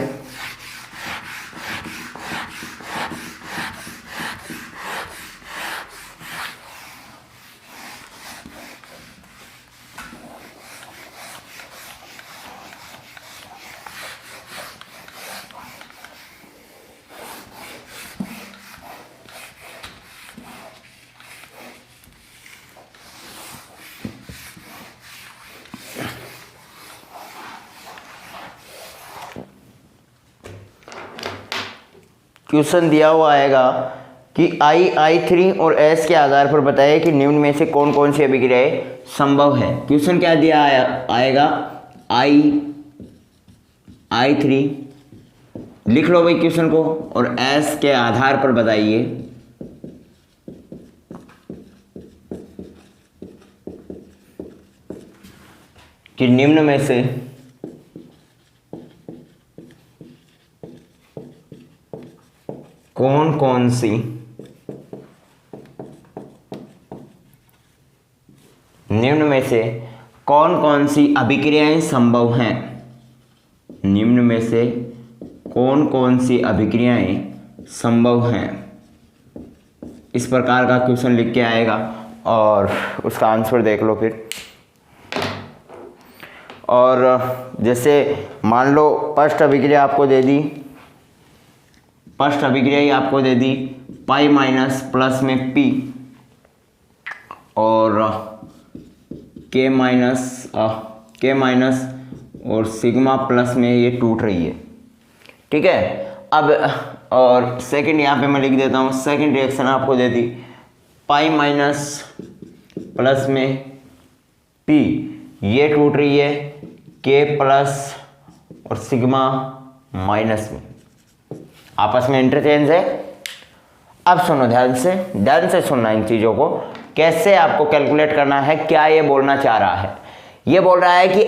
क्वेश्चन दिया हुआ आएगा कि I3 और S के आधार पर बताइए कि निम्न में से कौन कौन सी अभिक्रियाएं संभव है। क्वेश्चन क्या दिया आएगा I3 लिख लो भाई क्वेश्चन को, और S के आधार पर बताइए कि निम्न में से कौन कौन सी निम्न में से कौन कौन सी अभिक्रियाएं संभव हैं। निम्न में से कौन कौन सी अभिक्रियाएं संभव हैं, इस प्रकार का क्वेश्चन लिख के आएगा और उसका आंसर देख लो फिर। और जैसे मान लो फर्स्ट अभिक्रिया आपको दे दी, फर्स्ट अभिक्रिया ही आपको दे दी पाई माइनस प्लस में पी और के माइनस और सिग्मा प्लस में ये टूट रही है, ठीक है। अब और सेकंड यहाँ पे मैं लिख देता हूँ, सेकंड रिएक्शन आपको दे दी पाई माइनस प्लस में पी, ये टूट रही है के प्लस और सिग्मा माइनस में, आपस में इंटरचेंज है। अब सुनो ध्यान से सुनना इन चीज़ों को, कैसे आपको कैलकुलेट करना है, क्या ये बोलना चाह रहा है। ये बोल रहा है कि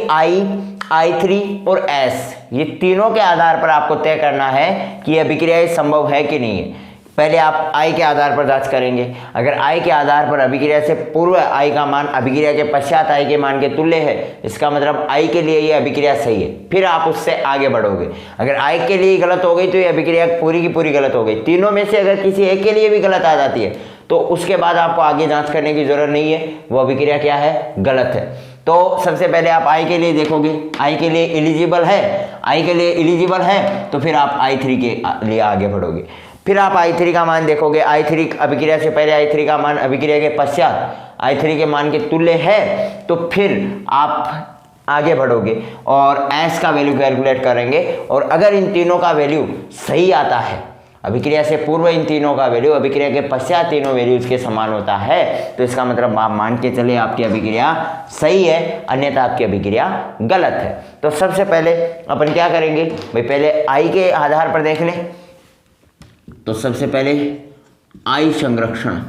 I3 और S ये तीनों के आधार पर आपको तय करना है कि ये अभिक्रिया संभव है कि नहीं है। पहले आप I के आधार पर जांच करेंगे, अगर I के आधार पर अभिक्रिया से पूर्व I का मान अभिक्रिया के पश्चात I के मान के तुल्य है, इसका मतलब I के लिए ये अभिक्रिया सही है, फिर आप उससे आगे बढ़ोगे। अगर I के लिए गलत हो गई तो ये अभिक्रिया पूरी की पूरी गलत हो गई। तीनों में से अगर किसी एक के लिए भी गलत आ जाती है तो उसके बाद आपको आगे जाँच करने की जरूरत नहीं है, वो अभिक्रिया क्या है, गलत है। तो सबसे पहले आप I के लिए देखोगे, I के लिए एलिजिबल है, I के लिए एलिजिबल है तो फिर आप I3 के लिए आगे बढ़ोगे। फिर आप I3 का मान देखोगे, I3 अभिक्रिया से पहले I3 का मान अभिक्रिया के पश्चात I3 के मान के तुल्य है तो फिर आप आगे बढ़ोगे और S का वैल्यू कैलकुलेट करेंगे। और अगर इन तीनों का वैल्यू सही आता है, अभिक्रिया से पूर्व इन तीनों का वैल्यू अभिक्रिया के पश्चात तीनों वैल्यू इसके समान होता है, तो इसका मतलब आप मान के चले आपकी अभिक्रिया सही है, अन्यथा आपकी अभिक्रिया गलत है। तो सबसे पहले अपन क्या करेंगे भाई, पहले I के आधार पर देख लें। तो सबसे पहले I संरक्षण,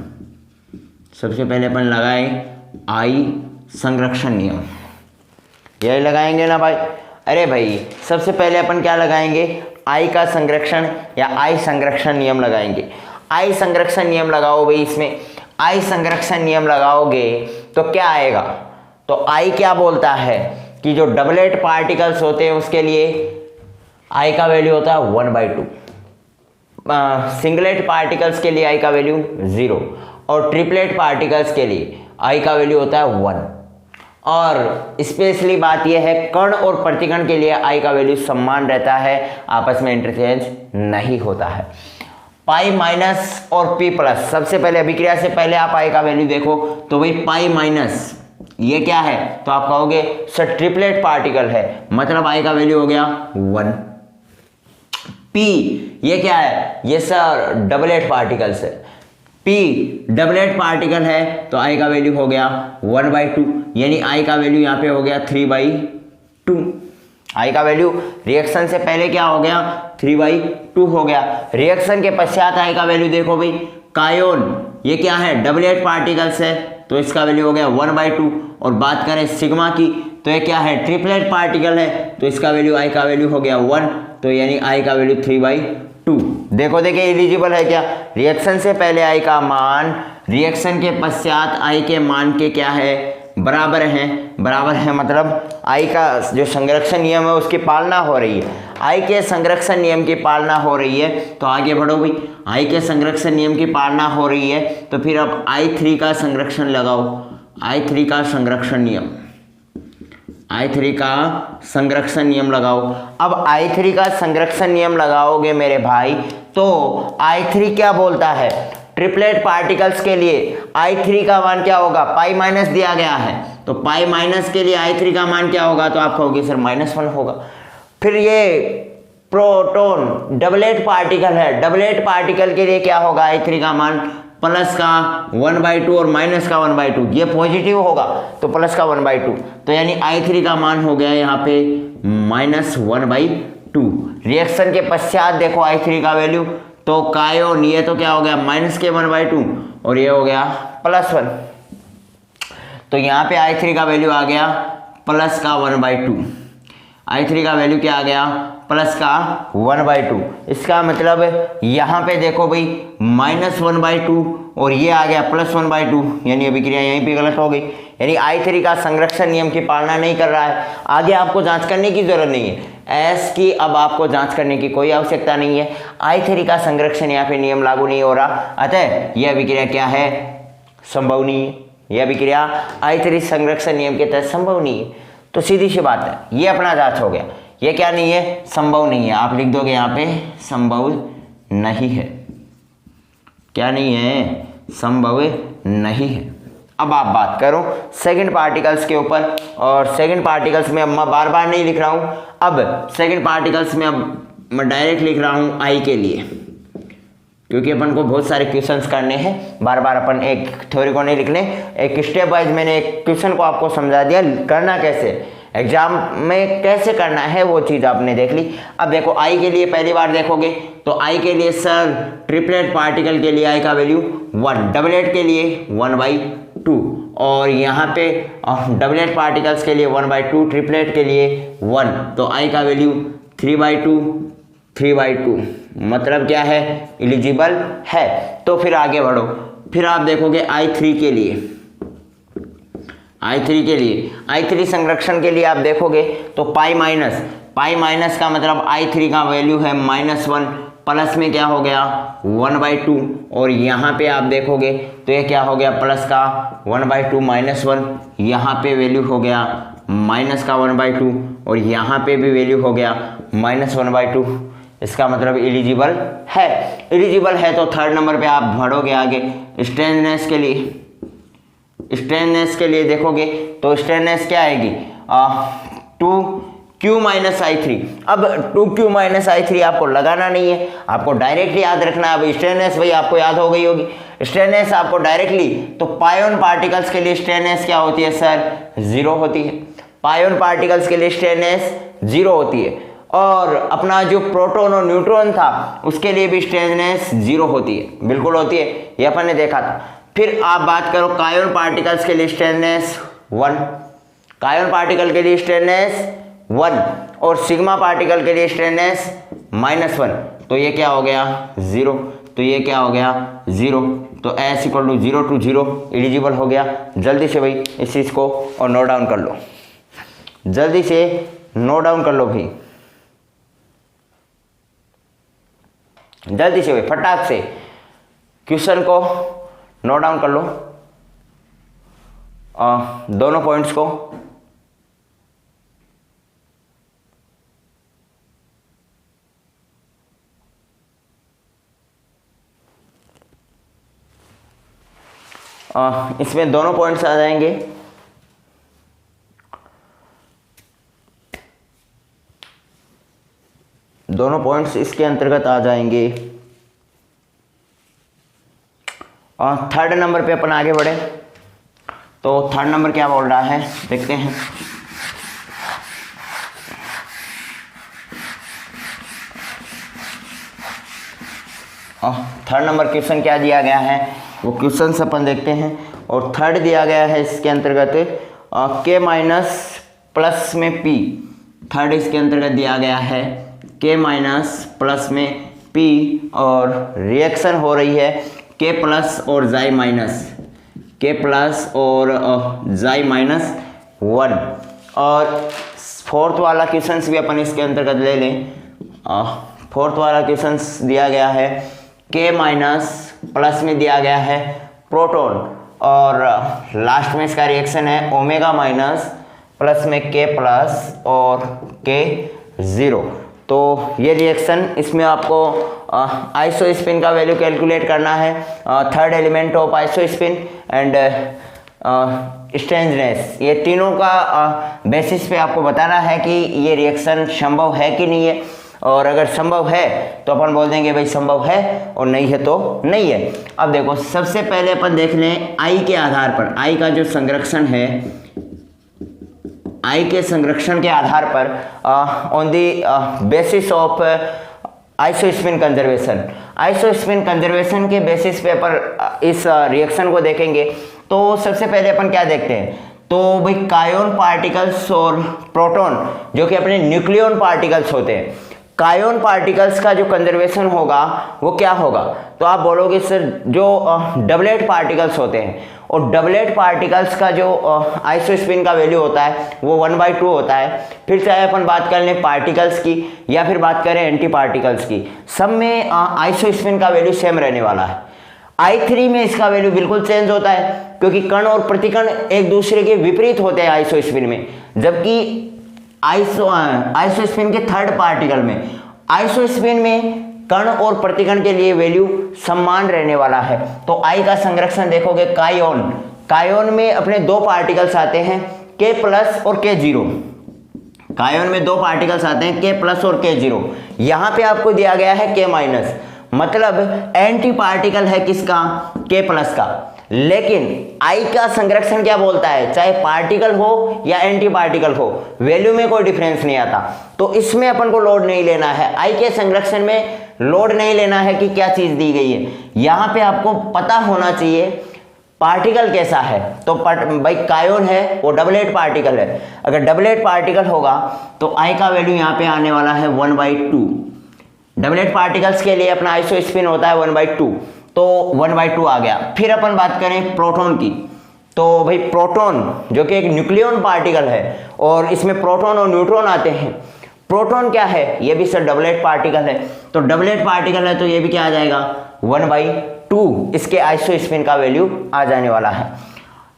सबसे पहले अपन लगाएं I संरक्षण नियम, यही लगाएंगे ना भाई। अरे भाई सबसे पहले अपन क्या लगाएंगे, आई का संरक्षण या आई संरक्षण नियम लगाएंगे। आई संरक्षण नियम लगाओ भाई, इसमें आई संरक्षण नियम लगाओगे तो क्या आएगा, तो आई क्या बोलता है कि जो डबलेट पार्टिकल्स होते हैं उसके लिए आई का वैल्यू होता है 1/2, सिंगलेट पार्टिकल्स के लिए आई का वैल्यू 0 और ट्रिपलेट पार्टिकल्स के लिए आई का वैल्यू होता है 1। और स्पेशली बात यह है कण और प्रतिकण के लिए आई का वैल्यू समान रहता है, आपस में इंटरचेंज नहीं होता है। पाई माइनस और पी प्लस, सबसे पहले अभिक्रिया से पहले आप आई का वैल्यू देखो तो भाई पाई माइनस ये क्या है, तो आप कहोगे सर ट्रिपलेट पार्टिकल है, मतलब आई का वैल्यू हो गया 1। पी ये क्या है, ये सर डबलेट पार्टिकल्स है, पी डबलेट पार्टिकल है तो आई का वैल्यू हो गया 1/2, यानी आई का वैल्यू यहाँ पे हो गया 3/2। आई का वैल्यू रिएक्शन से पहले क्या हो गया, 3/2 हो गया। रिएक्शन के पश्चात आई का वैल्यू देखो भाई, कायोन ये क्या है, डबलेट पार्टिकल्स है तो इसका वैल्यू हो गया 1/2। और बात करें सिग्मा की तो ये क्या है, ट्रिपलेट पार्टिकल है तो इसका वैल्यू आई का वैल्यू हो गया 1, तो यानी आई का वैल्यू 3/2। देखो देखिए एलिजिबल है क्या, रिएक्शन से पहले आई का मान रिएक्शन के पश्चात आई के मान के क्या है, बराबर है मतलब आई का जो संरक्षण नियम है उसकी पालना हो रही है। आई के संरक्षण नियम की पालना हो रही है तो आगे बढ़ो भाई, आई के संरक्षण नियम की पालना हो रही है तो फिर अब I3 का संरक्षण लगाओ, I3 का संरक्षण नियम, I3 का संरक्षण नियम लगाओ। अब I3 का संरक्षण नियम लगाओगे मेरे भाई तो I3 क्या बोलता है, ट्रिपलेट पार्टिकल्स के लिए I3 का मान क्या होगा, पाई माइनस दिया गया है तो पाई माइनस के लिए I3 का मान क्या होगा, तो आप कहोगे सर -1 होगा। फिर ये प्रोटॉन डबलेट पार्टिकल है, डबलेट पार्टिकल के लिए क्या होगा, I3 का मान प्लस का 1/2 और माइनस का 1/2, ये पॉजिटिव होगा तो प्लस का 1/2, तो यानी I3 का मान हो गया यहाँ पे -1/2। रिएक्शन के पश्चात देखो I3 का वैल्यू, तो कायोन ये तो क्या हो गया माइनस के 1/2 और ये हो गया +1, तो यहाँ पे I3 का वैल्यू आ गया प्लस का 1/2। I3 का वैल्यू क्या आ गया, प्लस का 1/2। इसका मतलब यहाँ पे देखो भाई -1/2 और ये आ गया +1/2, यानी अभिक्रिया यहीं पे गलत हो गई, यानी I3 का संरक्षण नियम की पालना नहीं कर रहा है। आगे आपको जांच करने की जरूरत नहीं है, एस की अब आपको जांच करने की कोई आवश्यकता नहीं है, I3 का संरक्षण यहाँ पे नियम लागू नहीं हो रहा, अतः यह अभिक्रिया क्या है, संभव नहीं है। यह अभिक्रिया I3 संरक्षण नियम के तहत संभव नहीं है। तो सीधी सी बात है, ये अपना जांच हो गया, ये क्या नहीं है, संभव नहीं है। आप लिख दोगे यहाँ पे संभव नहीं है, क्या नहीं है, संभव नहीं है। अब आप बात करो सेकंड पार्टिकल्स के ऊपर, और सेकंड पार्टिकल्स में अब मैं बार बार नहीं लिख रहा हूँ, अब सेकंड पार्टिकल्स में अब मैं डायरेक्ट लिख रहा हूँ आई के लिए, क्योंकि अपन को बहुत सारे क्वेश्चंस करने हैं, बार बार अपन एक थ्योरी को नहीं लिखने, एक स्टेप वाइज मैंने एक क्वेश्चन को आपको समझा दिया, करना कैसे एग्जाम में कैसे करना है वो चीज़ आपने देख ली। अब देखो आई के लिए पहली बार देखोगे तो आई के लिए सर ट्रिपलेट पार्टिकल के लिए आई का वैल्यू 1, डबलेट के लिए 1/2, और यहाँ पे डबलेट पार्टिकल्स के लिए 1/2, ट्रिपलेट के लिए 1, तो आई का वैल्यू 3/2, मतलब क्या है, एलिजिबल है। तो फिर आगे बढ़ो, फिर आप देखोगे I3 के लिए, I3 संरक्षण के लिए आप देखोगे तो पाई माइनस का मतलब I3 का वैल्यू है -1, प्लस में क्या हो गया 1/2, और यहाँ पे आप देखोगे तो ये क्या हो गया, प्लस का 1/2 -1, यहाँ पे वैल्यू हो गया माइनस का 1/2 और यहाँ पे भी वैल्यू हो गया -1/2। इसका मतलब एलिजिबल है। एलिजिबल है तो थर्ड नंबर पे आप बढ़ोगे आगे। स्ट्रेननेस के लिए देखोगे तो स्ट्रेननेस क्या आएगी, 2q - I3। अब 2q - I3 आपको लगाना नहीं है, आपको डायरेक्टली याद रखना है। अब स्ट्रेननेस भाई आपको याद हो गई होगी, स्ट्रेननेस आपको डायरेक्टली, तो पायोन पार्टिकल्स के लिए स्ट्रेननेस क्या होती है सर, 0 होती है। पायोन पार्टिकल्स के लिए स्ट्रेननेस 0 होती है, और अपना जो प्रोटॉन और न्यूट्रॉन था उसके लिए भी स्ट्रेननेस 0 होती है, बिल्कुल होती है, ये अपन ने देखा था। फिर आप बात करो कायोन पार्टिकल्स के लिए स्ट्रेननेस 1, कायोन पार्टिकल के लिए स्ट्रेननेस 1 और सिग्मा पार्टिकल के लिए स्ट्रेननेस -1, तो ये क्या हो गया 0, तो ये क्या हो गया 0, तो S = 0 to 0 एलिजिबल हो गया। जल्दी से भाई इस चीज़ को और नोट डाउन कर लो, जल्दी से नोट डाउन कर लो भाई, जल्दी से भाई फटाक से क्वेश्चन को नोट डाउन कर लो, दोनों पॉइंट्स को। इसमें दोनों पॉइंट्स आ जाएंगे, दोनों पॉइंट्स इसके अंतर्गत आ जाएंगे। थर्ड नंबर पे अपन आगे बढ़े, तो थर्ड नंबर क्या बोल रहा है देखते हैं। थर्ड नंबर क्वेश्चन क्या दिया गया है वो क्वेश्चन अपन देखते हैं। और थर्ड दिया गया है इसके अंतर्गत K माइनस प्लस में P, थर्ड इसके अंतर्गत दिया गया है K माइनस प्लस में P और रिएक्शन हो रही है K प्लस और जाई माइनस, K प्लस और जाई -1। और फोर्थ वाला क्वेश्चन भी अपन इसके अंतर्गत ले लें। फोर्थ वाला क्वेश्चन दिया गया है K माइनस प्लस में दिया गया है प्रोटॉन और लास्ट में इसका रिएक्शन है ओमेगा माइनस प्लस में K प्लस और K0। तो ये रिएक्शन, इसमें आपको आइसोस्पिन का वैल्यू कैलकुलेट करना है, third element of isospin and strangeness, ये तीनों का बेसिस पे आपको बताना है कि ये रिएक्शन संभव है कि नहीं है। और अगर संभव है तो अपन बोल देंगे भाई संभव है, और नहीं है तो नहीं है। अब देखो सबसे पहले अपन देख लें आई के आधार पर, आई का जो संरक्षण है, आई के संरक्षण के आधार पर on the basis of isospin conservation, isospin conservation के बेसिस पे अपन इस रिएक्शन को देखेंगे। तो सबसे पहले अपन क्या देखते हैं, तो भाई कायोन पार्टिकल्स और प्रोटॉन जो कि अपने न्यूक्लियन पार्टिकल्स होते हैं, कायोन पार्टिकल्स का जो कंजर्वेशन होगा वो क्या होगा, तो आप बोलोगे सर जो डबलेट पार्टिकल्स होते हैं, और डबलेट पार्टिकल्स का जो आइसोस्पिन का वैल्यू होता है वो 1/2 होता है। फिर चाहे अपन बात कर लें पार्टिकल्स की या फिर बात करें एंटी पार्टिकल्स की, सब में आइसोस्पिन का वैल्यू सेम रहने वाला है। I3 में इसका वैल्यू बिल्कुल चेंज होता है, क्योंकि कण और प्रतिकण एक दूसरे के विपरीत होते हैं आइसोस्पिन में, जबकि आइसोस्पिन के थर्ड पार्टिकल में, आइसोस्पिन में कण और प्रतिकण के लिए वैल्यू समान रहने वाला है। तो आई का संरक्षण देखोगे कायोन, कायोन में अपने दो पार्टिकल्स आते हैं K प्लस और K0, कायोन में दो पार्टिकल्स आते हैं K प्लस और K0। यहाँ पे आपको दिया गया है K माइनस, मतलब एंटी पार्टिकल है किसका, K प्लस का। लेकिन आई का संरक्षण क्या बोलता है, चाहे पार्टिकल हो या एंटी पार्टिकल हो, वैल्यू में कोई डिफरेंस नहीं आता। तो इसमें अपन को लोड नहीं लेना है, आई के संरक्षण में लोड नहीं लेना है कि क्या चीज दी गई है। यहाँ पे आपको पता होना चाहिए पार्टिकल कैसा है। तो भाई कायोन है वो डबलेट पार्टिकल है, अगर डबलेट पार्टिकल होगा तो आई का वैल्यू यहाँ पे आने वाला है 1/2। डबलेट पार्टिकल्स के लिए अपना आइसोस्पिन होता है 1/2, तो 1/2 आ गया। फिर अपन बात करें प्रोटॉन की, तो भाई प्रोटॉन जो कि एक न्यूक्लियन पार्टिकल है और इसमें प्रोटॉन और न्यूट्रॉन आते हैं। प्रोटॉन क्या है, ये भी सर डबलेट पार्टिकल है, तो डबलेट पार्टिकल है तो ये भी क्या आ जाएगा 1/2, इसके आइसोस्पिन का वैल्यू आ जाने वाला है।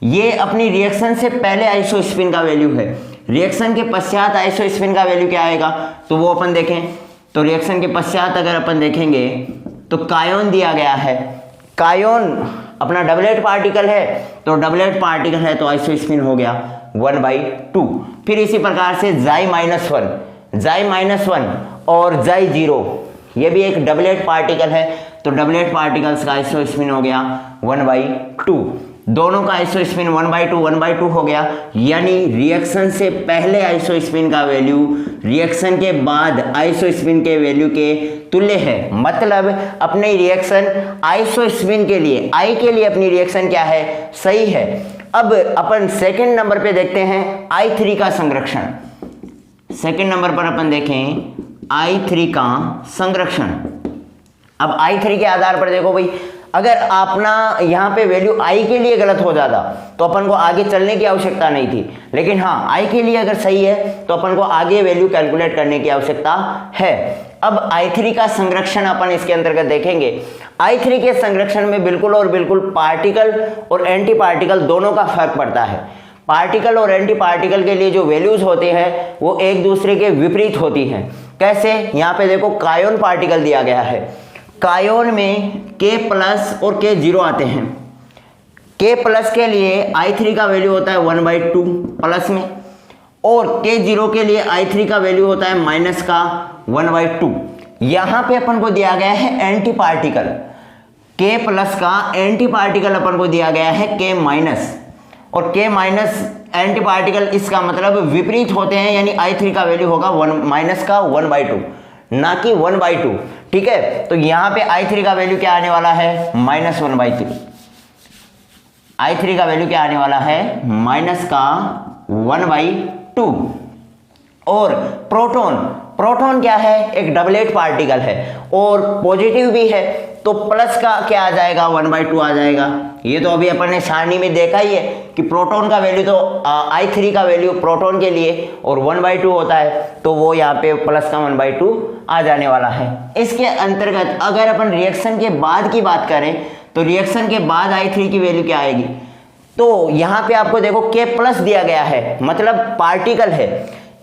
ये अपनी रिएक्शन से पहले आइसोस्पिन का वैल्यू है, रिएक्शन के पश्चात आइसोस्पिन का वैल्यू क्या आएगा तो वो अपन देखें। तो रिएक्शन के पश्चात अगर अपन देखेंगे तो कायोन दिया गया है, कायोन अपना डबलेट पार्टिकल है, तो डबलेट पार्टिकल है तो आइसोस्पिन हो गया 1/2। फिर इसी प्रकार से जाई -1 और जाई 0, ये भी एक डबलेट पार्टिकल है, तो डबलेट पार्टिकल्स का आइसोस्पिन हो गया 1/2। दोनों का आइसोस्पिन 1/2 हो गया, यानी रिएक्शन से पहले आइसोस्पिन का वैल्यू रिएक्शन के बाद आइसोस्पिन के वैल्यू के तुल्य है। मतलब अपनी रिएक्शन आइसोस्पिन के लिए, आई के लिए अपनी रिएक्शन क्या है, सही है। अब अपन सेकंड नंबर पे देखते हैं I3 का संरक्षण। सेकंड नंबर पर अपन देखें I3 का संरक्षण। अब I3 के आधार पर देखो भाई, अगर अपना यहाँ पे वैल्यू I के लिए गलत हो जाता तो अपन को आगे चलने की आवश्यकता नहीं थी, लेकिन हाँ I के लिए अगर सही है तो अपन को आगे वैल्यू कैलकुलेट करने की आवश्यकता है। अब I3 का संरक्षण अपन इसके अंतर्गत देखेंगे। I3 के संरक्षण में बिल्कुल और बिल्कुल पार्टिकल और एंटी पार्टिकल दोनों का फर्क पड़ता है। पार्टिकल और एंटी पार्टिकल के लिए जो वैल्यूज होते हैं वो एक दूसरे के विपरीत होती हैं। कैसे? यहाँ पे देखो कायोन पार्टिकल दिया गया है, कायोन में K प्लस और K जीरो आते हैं। K प्लस के लिए I3 का वैल्यू होता है 1/2 प्लस में, और K जीरो के लिए I3 का वैल्यू होता है माइनस का 1/2। यहाँ पे अपन को दिया गया है एंटी पार्टिकल, K प्लस का एंटी पार्टिकल अपन को दिया गया है K माइनस, और K माइनस एंटी पार्टिकल इसका मतलब विपरीत होते हैं, यानी I3 का वैल्यू होगा माइनस का 1/2 ना कि 1/2। ठीक है, तो यहाँ पे I3 का वैल्यू क्या आने वाला है? -1/3। I3 का वैल्यू क्या आने वाला है? माइनस का 1/2। और प्रोटॉन, प्रोटॉन क्या है? एक डबलेट पार्टिकल है और पॉजिटिव भी है, तो प्लस का क्या आ जाएगा? 1/2 आ जाएगा। ये तो अभी अपन ने सारणी में देखा ही है कि प्रोटॉन का वैल्यू तो I3 का वैल्यू प्रोटॉन के लिए और 1/2 होता है, तो वो यहाँ पे प्लस का 1/2 आ जाने वाला है। इसके अंतर्गत अगर अपन रिएक्शन के बाद की बात करें तो रिएक्शन के बाद I3 की वैल्यू क्या आएगी? तो यहाँ पे आपको देखो K प्लस दिया गया है, मतलब पार्टिकल है।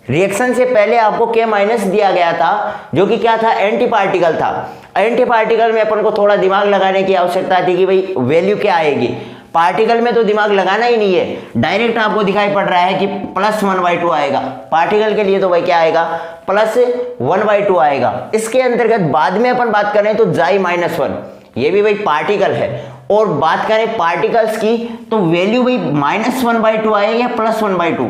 रिएक्शन से पहले आपको K माइनस दिया गया था, जो कि क्या था? एंटी पार्टिकल था। एंटी पार्टिकल में अपन को थोड़ा दिमाग लगाने की आवश्यकता थी कि भाई वैल्यू क्या आएगी। पार्टिकल में तो दिमाग लगाना ही नहीं है, डायरेक्ट आपको दिखाई पड़ रहा है कि प्लस 1/2 आएगा। पार्टिकल के लिए तो भाई क्या आएगा? प्लस 1/2 आएगा। इसके अंतर्गत बाद में अपन बात करें तो J-1, ये भी भाई पार्टिकल है। और बात करें पार्टिकल्स की तो वैल्यू भाई -1/2 आएगा या +1/2।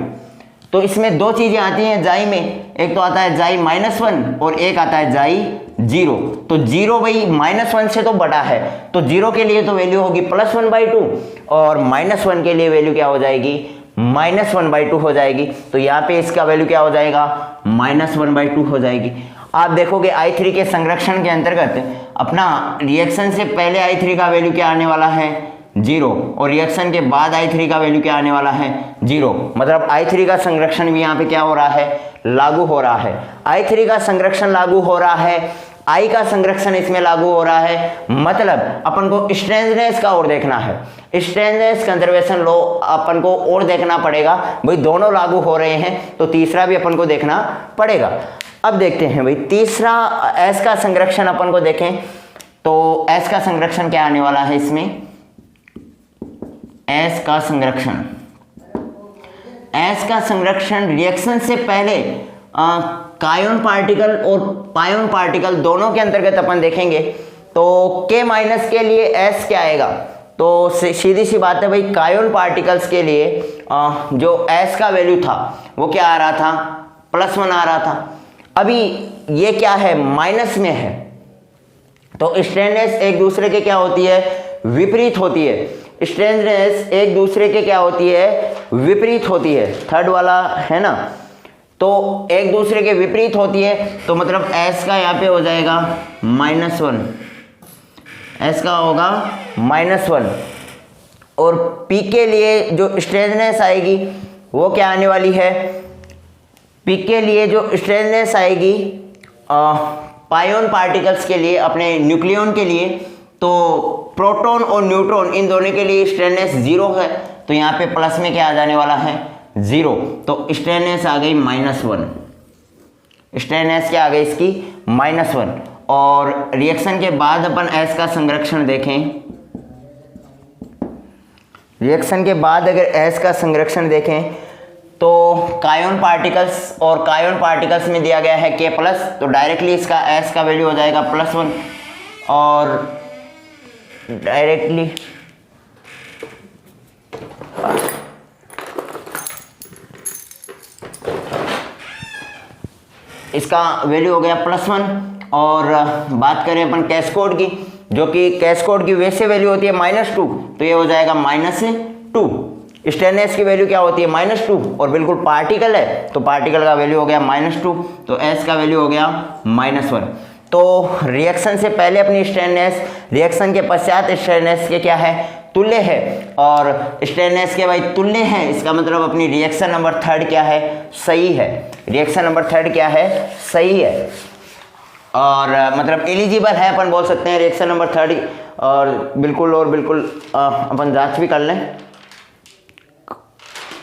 तो इसमें दो चीजें आती हैं जाई में, एक तो आता है J-1 और एक आता है J0। तो 0 भाई -1 से तो बड़ा है, तो 0 के लिए तो वैल्यू होगी +1/2 और -1 के लिए वैल्यू क्या हो जाएगी? -1/2 हो जाएगी। तो यहाँ पे इसका वैल्यू क्या हो जाएगा? -1/2 हो जाएगी। आप देखोगे I3 के संरक्षण के अंतर्गत अपना रिएक्शन से पहले I3 का वैल्यू क्या आने वाला है? 0, और रिएक्शन के बाद I3 का वैल्यू क्या आने वाला है? 0। मतलब I3 का संरक्षण भी यहाँ पे क्या हो रहा है? लागू हो रहा है। I3 का संरक्षण लागू हो रहा है, I का संरक्षण इसमें लागू हो रहा है। मतलब अपन को स्ट्रेंजनेस का और देखना है, स्ट्रेंजनेस कंजर्वेशन लॉ अपन को और देखना पड़ेगा। भाई दोनों लागू हो रहे हैं तो तीसरा भी अपन को देखना पड़ेगा। अब देखते हैं भाई तीसरा S का संरक्षण अपन को देखें तो S का संरक्षण क्या आने वाला है इसमें? S का संरक्षण, S का संरक्षण रिएक्शन से पहले कायोन पार्टिकल और पायोन पार्टिकल दोनों के अंतर्गत अपन देखेंगे तो K माइनस के लिए S क्या आएगा? तो सीधी सी बात है भाई, कायोन पार्टिकल्स के लिए जो S का वैल्यू था वो क्या आ रहा था? +1 आ रहा था। अभी ये क्या है? माइनस में है, तो स्ट्रेंजनेस एक दूसरे के क्या होती है? विपरीत होती है। स्ट्रेंजनेस एक दूसरे के क्या होती है? विपरीत होती है। थर्ड वाला है ना, तो एक दूसरे के विपरीत होती है, तो मतलब S का यहाँ पे हो जाएगा -1, S का होगा -1। और P के लिए जो स्ट्रेंजनेस आएगी वो क्या आने वाली है? P के लिए जो स्ट्रेंजनेस आएगी पायोन पार्टिकल्स के लिए, अपने न्यूक्लियन के लिए, तो प्रोटॉन और न्यूट्रॉन इन दोनों के लिए स्ट्रेंजनेस 0 है, तो यहाँ पे प्लस में क्या आ जाने वाला है? 0। तो स्ट्रेंजनेस आ गई -1, स्ट्रेंजनेस क्या आ गई इसकी? -1। और रिएक्शन के बाद अपन S का संरक्षण देखें, रिएक्शन के बाद अगर S का संरक्षण देखें तो कायोन पार्टिकल्स और कायोन पार्टिकल्स में दिया गया है K प्लस, तो डायरेक्टली इसका S का वैल्यू हो जाएगा +1 और डायरेक्टली इसका वैल्यू हो गया +1। और बात करें अपन कैस्कोड की, जो कि कैस्कोड की वैसे वैल्यू होती है -2, तो ये हो जाएगा -2। स्ट्रेननेस की वैल्यू क्या होती है -2 और बिल्कुल पार्टिकल है तो पार्टिकल का वैल्यू हो गया -2 तो S का वैल्यू हो गया -1। तो रिएक्शन से पहले अपनी स्ट्रेननेस, रिएक्शन के पश्चात स्ट्रेननेस के क्या है, तुल्य है। और स्ट्रेननेस के भाई तुल्य है, इसका मतलब अपनी रिएक्शन नंबर 3 क्या है, सही है। रिएक्शन नंबर 3 क्या है, सही है। और मतलब एलिजिबल है अपन बोल सकते हैं रिएक्शन नंबर 3 और बिल्कुल अपन जांच भी कर लें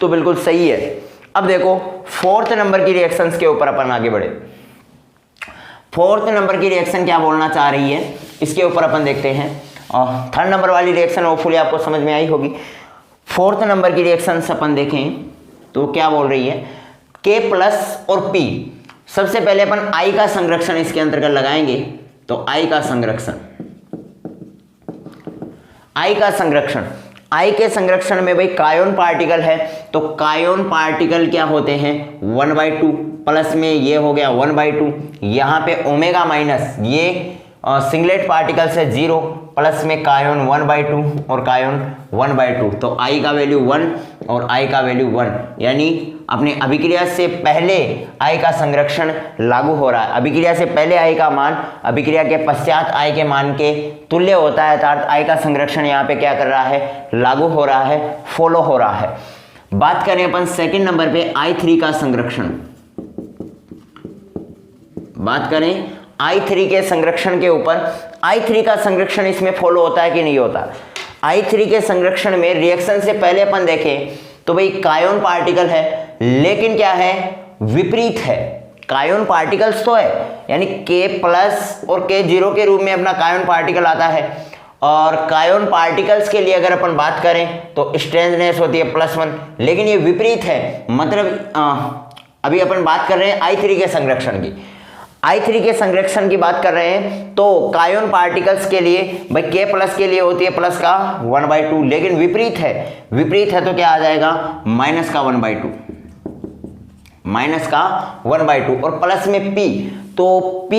तो बिल्कुल सही है। अब देखो 4th नंबर की रिएक्शंस के ऊपर अपन आगे बढ़े। 4th नंबर की रिएक्शन क्या बोलना चाह रही है इसके ऊपर अपन देखते हैं। 3rd नंबर वाली रिएक्शन होपफुली आपको समझ में आई होगी। 4th नंबर की रिएक्शन अपन देखें तो क्या बोल रही है, K+ और P। सबसे पहले अपन I का संरक्षण इसके अंतर्गत लगाएंगे तो I का संरक्षण, I के संरक्षण में भाई कायोन पार्टिकल है तो कायोन पार्टिकल क्या होते हैं 1/2 प्लस में ये हो गया 1/2, यहाँ पे ओमेगा माइनस ये सिंगलेट पार्टिकल से 0 प्लस में कायोन 1/2 और कायोन 1/2 तो I का वैल्यू 1 और I का वैल्यू 1, यानी अपने अभिक्रिया से पहले I का संरक्षण लागू हो रहा है। अभिक्रिया से पहले I का मान अभिक्रिया के पश्चात I के मान के तुल्य होता है, अर्थात I का संरक्षण यहाँ पे क्या कर रहा है, लागू हो रहा है, फॉलो हो रहा है। बात करें अपन 2nd नंबर पे I3 का संरक्षण, बात करें I3 के संरक्षण के ऊपर। I3 का संरक्षण इसमें फॉलो होता है कि नहीं होता। I3 के संरक्षण में रिएक्शन से पहले अपन देखें तो भाई कायोन पार्टिकल है लेकिन क्या है, विपरीत है। कायोन पार्टिकल्स तो है यानी K+ और K0 के रूप में अपना कायोन पार्टिकल आता है। और कायोन पार्टिकल्स के लिए अगर अपन बात करें तो स्ट्रेंथनेस होती है +1, लेकिन ये विपरीत है। मतलब अभी अपन बात कर रहे हैं I3 के संरक्षण की, I3 के संरक्षण की बात कर रहे हैं तो कायोन पार्टिकल्स के लिए भाई K+ के लिए होती है प्लस का 1/2, लेकिन विपरीत है तो क्या आ जाएगा -1/2, -1/2 और प्लस में P तो P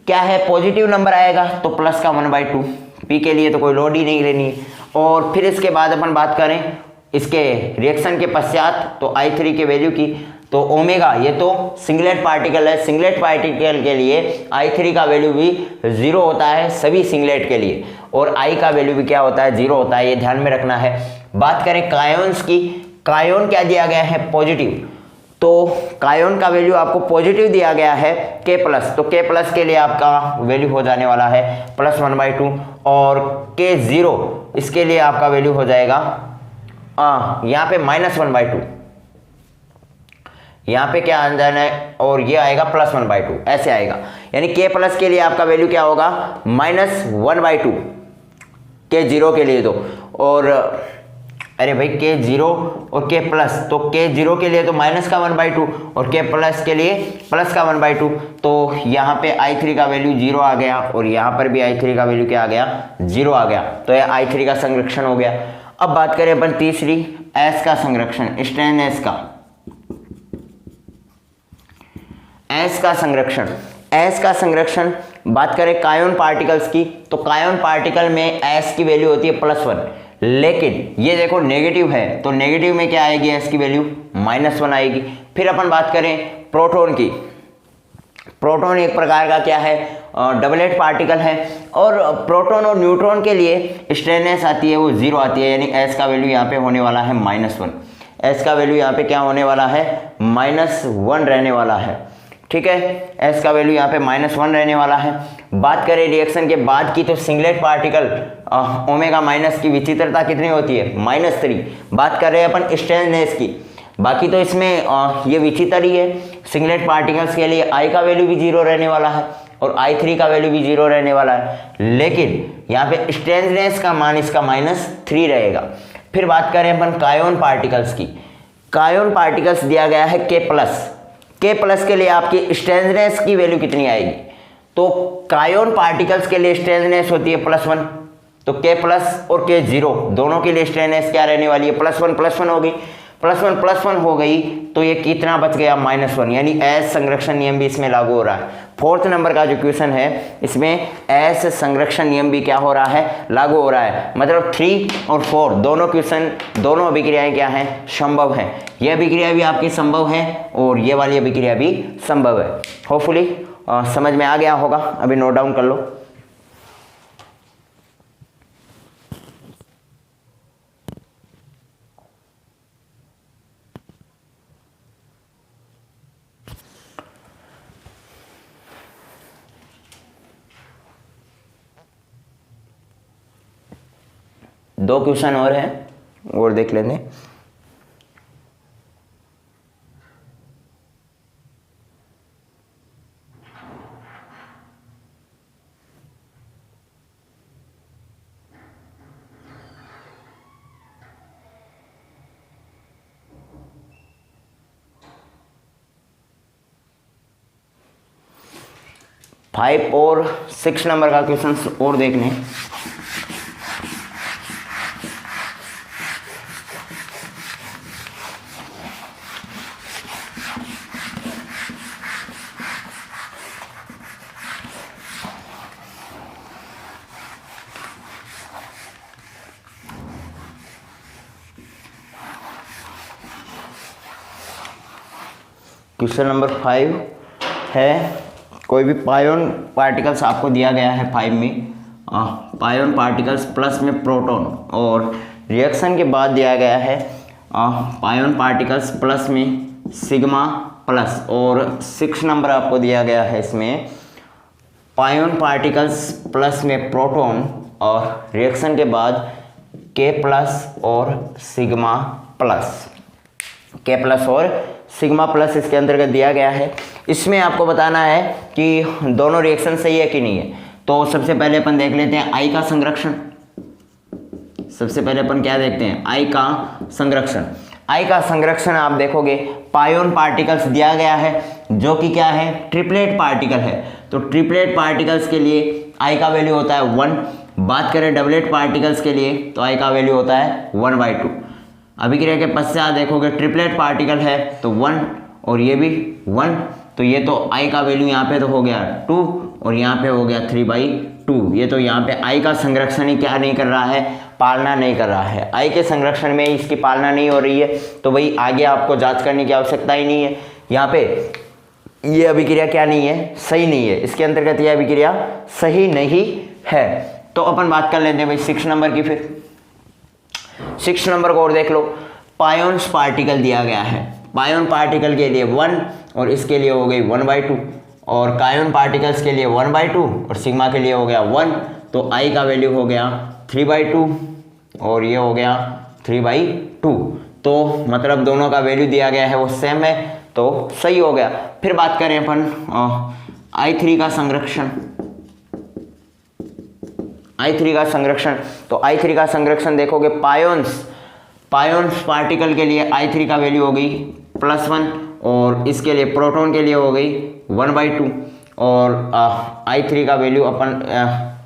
क्या है, पॉजिटिव नंबर आएगा तो प्लस का 1/2, P के लिए तो कोई लोड ही नहीं लेनी है। और फिर इसके बाद अपन बात करें इसके रिएक्शन के पश्चात तो I3 के वैल्यू की तो ओमेगा, ये तो सिंगलेट पार्टिकल है, सिंगलेट पार्टिकल के लिए I3 का वैल्यू भी 0 होता है सभी सिंगलेट के लिए, और I का वैल्यू भी क्या होता है, 0 होता है, ये ध्यान में रखना है। बात करें कायोन्स की, कायोन क्या दिया गया है, पॉजिटिव, तो कायोन का वैल्यू आपको पॉजिटिव दिया गया है K+, तो K+ के लिए आपका वैल्यू हो जाने वाला है +1/2 और K0 इसके लिए आपका वैल्यू हो जाएगा यहाँ पे -1/2, यहाँ पे क्या आ जाना है और ये आएगा +1/2, ऐसे आएगा। यानी K+ के लिए आपका वैल्यू क्या होगा, -1/2 K0 के लिए। तो और अरे भाई K0 और K+, तो K0 के लिए तो -1/2 और K+ के लिए +1/2, तो यहाँ पे I3 का वैल्यू 0 आ गया और यहाँ पर भी I3 का वैल्यू क्या आ गया, 0 आ गया, तो यह I3 का संरक्षण हो गया। अब बात करें अपन तीसरी S का संरक्षण, स्ट्रेननेस का, S का संरक्षण बात करें कायोन पार्टिकल्स की, तो कायोन पार्टिकल में S की वैल्यू होती है +1, लेकिन ये देखो नेगेटिव है तो नेगेटिव में क्या आएगी, S की वैल्यू -1 आएगी। फिर अपन बात करें प्रोटॉन की, प्रोटॉन एक प्रकार का क्या है, डबलेट पार्टिकल है, और प्रोटॉन और न्यूट्रॉन के लिए स्ट्रेननेस आती है वो 0 आती है, यानी S का वैल्यू यहाँ पे होने वाला है -1, S का वैल्यू यहाँ पे क्या होने वाला है, -1 रहने वाला है, ठीक है। S का वैल्यू यहाँ पे -1 रहने वाला है। बात करें रिएक्शन के बाद की, तो सिंगलेट पार्टिकल ओमेगा माइनस की विचित्रता कितनी होती है, -3। बात कर रहे हैं अपन स्ट्रेननेस की, बाकी तो इसमें ये विचित्र ही है। सिंगलेट पार्टिकल्स के लिए I का वैल्यू भी 0 रहने वाला है और I3 का वैल्यू भी 0 रहने वाला है, लेकिन यहाँ पे स्ट्रेननेस का मान इसका -3 रहेगा। फिर बात करें अपन कायोन पार्टिकल्स की, कायोन पार्टिकल्स दिया गया है K+ के लिए आपकी स्ट्रेननेस की वैल्यू कितनी आएगी, तो कायोन पार्टिकल्स के लिए स्ट्रेननेस होती है +1, तो K+ और K0 दोनों के लिए स्ट्रेननेस क्या रहने वाली है, +1 होगी। +1 हो गई तो ये कितना बच गया, -1, यानी एस संरक्षण नियम भी इसमें लागू हो रहा है। 4th नंबर का जो क्वेश्चन है इसमें एस संरक्षण नियम भी क्या हो रहा है, लागू हो रहा है। मतलब 3 और 4 दोनों क्वेश्चन, दोनों अभिक्रियाएं क्या हैं, संभव है। यह अभिक्रिया भी आपकी संभव है और ये वाली अभिक्रिया भी संभव है। होपफुली समझ में आ गया होगा। अभी नोट डाउन कर लो। दो क्वेश्चन और हैं और देख लेंगे। फाइव और 6 नंबर का क्वेश्चन और देख लें। क्वेश्चन नंबर 5 है, कोई भी पायोन पार्टिकल्स आपको दिया गया है 5 में, पायोन पार्टिकल्स प्लस में प्रोटॉन, और रिएक्शन के बाद दिया गया है पायोन पार्टिकल्स प्लस में सिग्मा प्लस, और 6 नंबर आपको दिया गया है इसमें पायोन पार्टिकल्स प्लस में प्रोटॉन और रिएक्शन के बाद के प्लस और सिग्मा प्लस, के प्लस और सिग्मा प्लस इसके अंतर्गत दिया गया है। इसमें आपको बताना है कि दोनों रिएक्शन सही है कि नहीं है। तो सबसे पहले अपन देख लेते हैं आई का संरक्षण। सबसे पहले अपन क्या देखते हैं, आई का संरक्षण। आई का संरक्षण आप देखोगे पायोन पार्टिकल्स दिया गया है जो कि क्या है, ट्रिपलेट पार्टिकल है। तो ट्रिपलेट पार्टिकल्स के लिए आई का वैल्यू होता है 1। बात करें डबलेट पार्टिकल्स के लिए तो आई का वैल्यू होता है 1/2। अभिक्रिया के पश्चात देखोगे ट्रिपलेट पार्टिकल है तो 1 और ये भी 1, तो ये तो आई का वैल्यू यहाँ पे तो हो गया 2 और यहाँ पे हो गया 3/2। ये तो यहाँ पे आई का संरक्षण ही क्या नहीं कर रहा है, पालना नहीं कर रहा है। आई के संरक्षण में इसकी पालना नहीं हो रही है तो भाई आगे आपको जांच करने की आवश्यकता ही नहीं है। यहाँ पे ये अभिक्रिया क्या नहीं है, सही नहीं है। इसके अंतर्गत यह अभिक्रिया सही नहीं है। तो अपन बात कर लेते हैं भाई 6 नंबर की। फिर 6 नंबर को और देख लो। पायोन्स पार्टिकल दिया गया है, पायोन पार्टिकल के लिए 1 और इसके लिए हो गई 1/2, और कायोन पार्टिकल्स के लिए 1/2 और सिग्मा के लिए हो गया 1, तो आई का वैल्यू हो गया 3/2 और ये हो गया 3/2। तो मतलब दोनों का वैल्यू दिया गया है वो सेम है, तो सही हो गया। फिर बात करें अपन I3 का संरक्षण। I3 का संरक्षण, तो I3 का संरक्षण देखोगे पायोन्स पार्टिकल के लिए I3 का वैल्यू हो गई +1 और इसके लिए प्रोटॉन के लिए हो गई 1/2, और I3 का वैल्यू अपन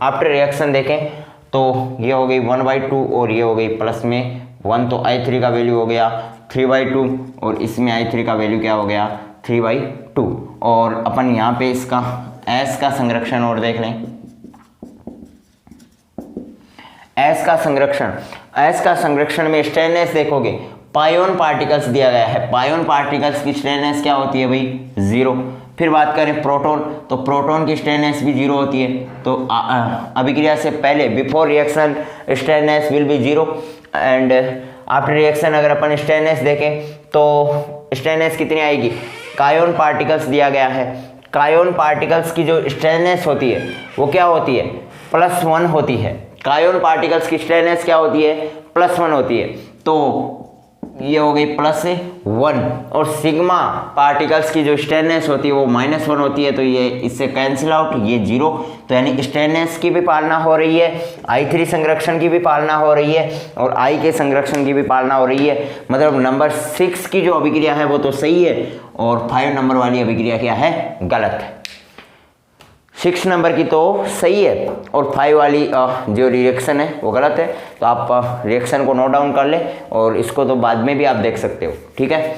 आफ्टर रिएक्शन देखें तो ये हो गई 1/2 और ये हो गई प्लस में 1, तो I3 का वैल्यू हो गया 3/2 और इसमें I3 का वैल्यू क्या हो गया 3/2। और अपन यहाँ पे इसका S का संरक्षण और देख लें। S का संरक्षण में स्ट्रेननेस देखोगे पायोन पार्टिकल्स दिया गया है, पायोन पार्टिकल्स की स्ट्रेननेस क्या होती है भाई 0। फिर बात करें प्रोटॉन, तो प्रोटॉन की स्ट्रेननेस भी 0 होती है। तो अभिक्रिया से पहले before reaction strangeness will be 0 and after reaction अगर अपन स्ट्रेननेस देखें तो स्ट्रेननेस कितनी आएगी। कायोन पार्टिकल्स दिया गया है, कायोन पार्टिकल्स की जो स्ट्रेननेस होती है वो क्या होती है +1 होती है। कायोन पार्टिकल्स की स्ट्रेननेस क्या होती है +1 होती है, तो ये हो गई +1, और सिग्मा पार्टिकल्स की जो स्ट्रेननेस होती है वो -1 होती है, तो ये इससे कैंसिल आउट, ये 0। तो यानी स्ट्रेननेस की भी पालना हो रही है, I3 संरक्षण की भी पालना हो रही है और I के संरक्षण की भी पालना हो रही है। मतलब नंबर 6 की जो अभिक्रिया है वो तो सही है और 5 नंबर वाली अभिक्रिया क्या है, गलत है। 6 नंबर की तो सही है और 5 वाली जो रिएक्शन है वो गलत है। तो आप रिएक्शन को नोट डाउन कर ले और इसको तो बाद में भी आप देख सकते हो, ठीक है।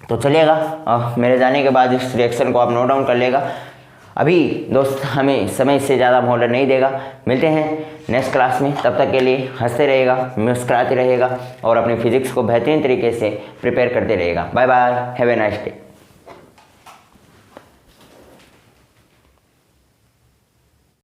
तो चलिएगा मेरे जाने के बाद इस रिएक्शन को आप नोट डाउन कर लेगा। अभी दोस्त हमें समय इससे ज़्यादा मोहलत नहीं देगा। मिलते हैं नेक्स्ट क्लास में, तब तक के लिए हंसते रहेगा, मुस्कुराते रहेगा और अपनी फिजिक्स को बेहतरीन तरीके से प्रिपेयर करते रहेगा। Bye bye, have a nice day.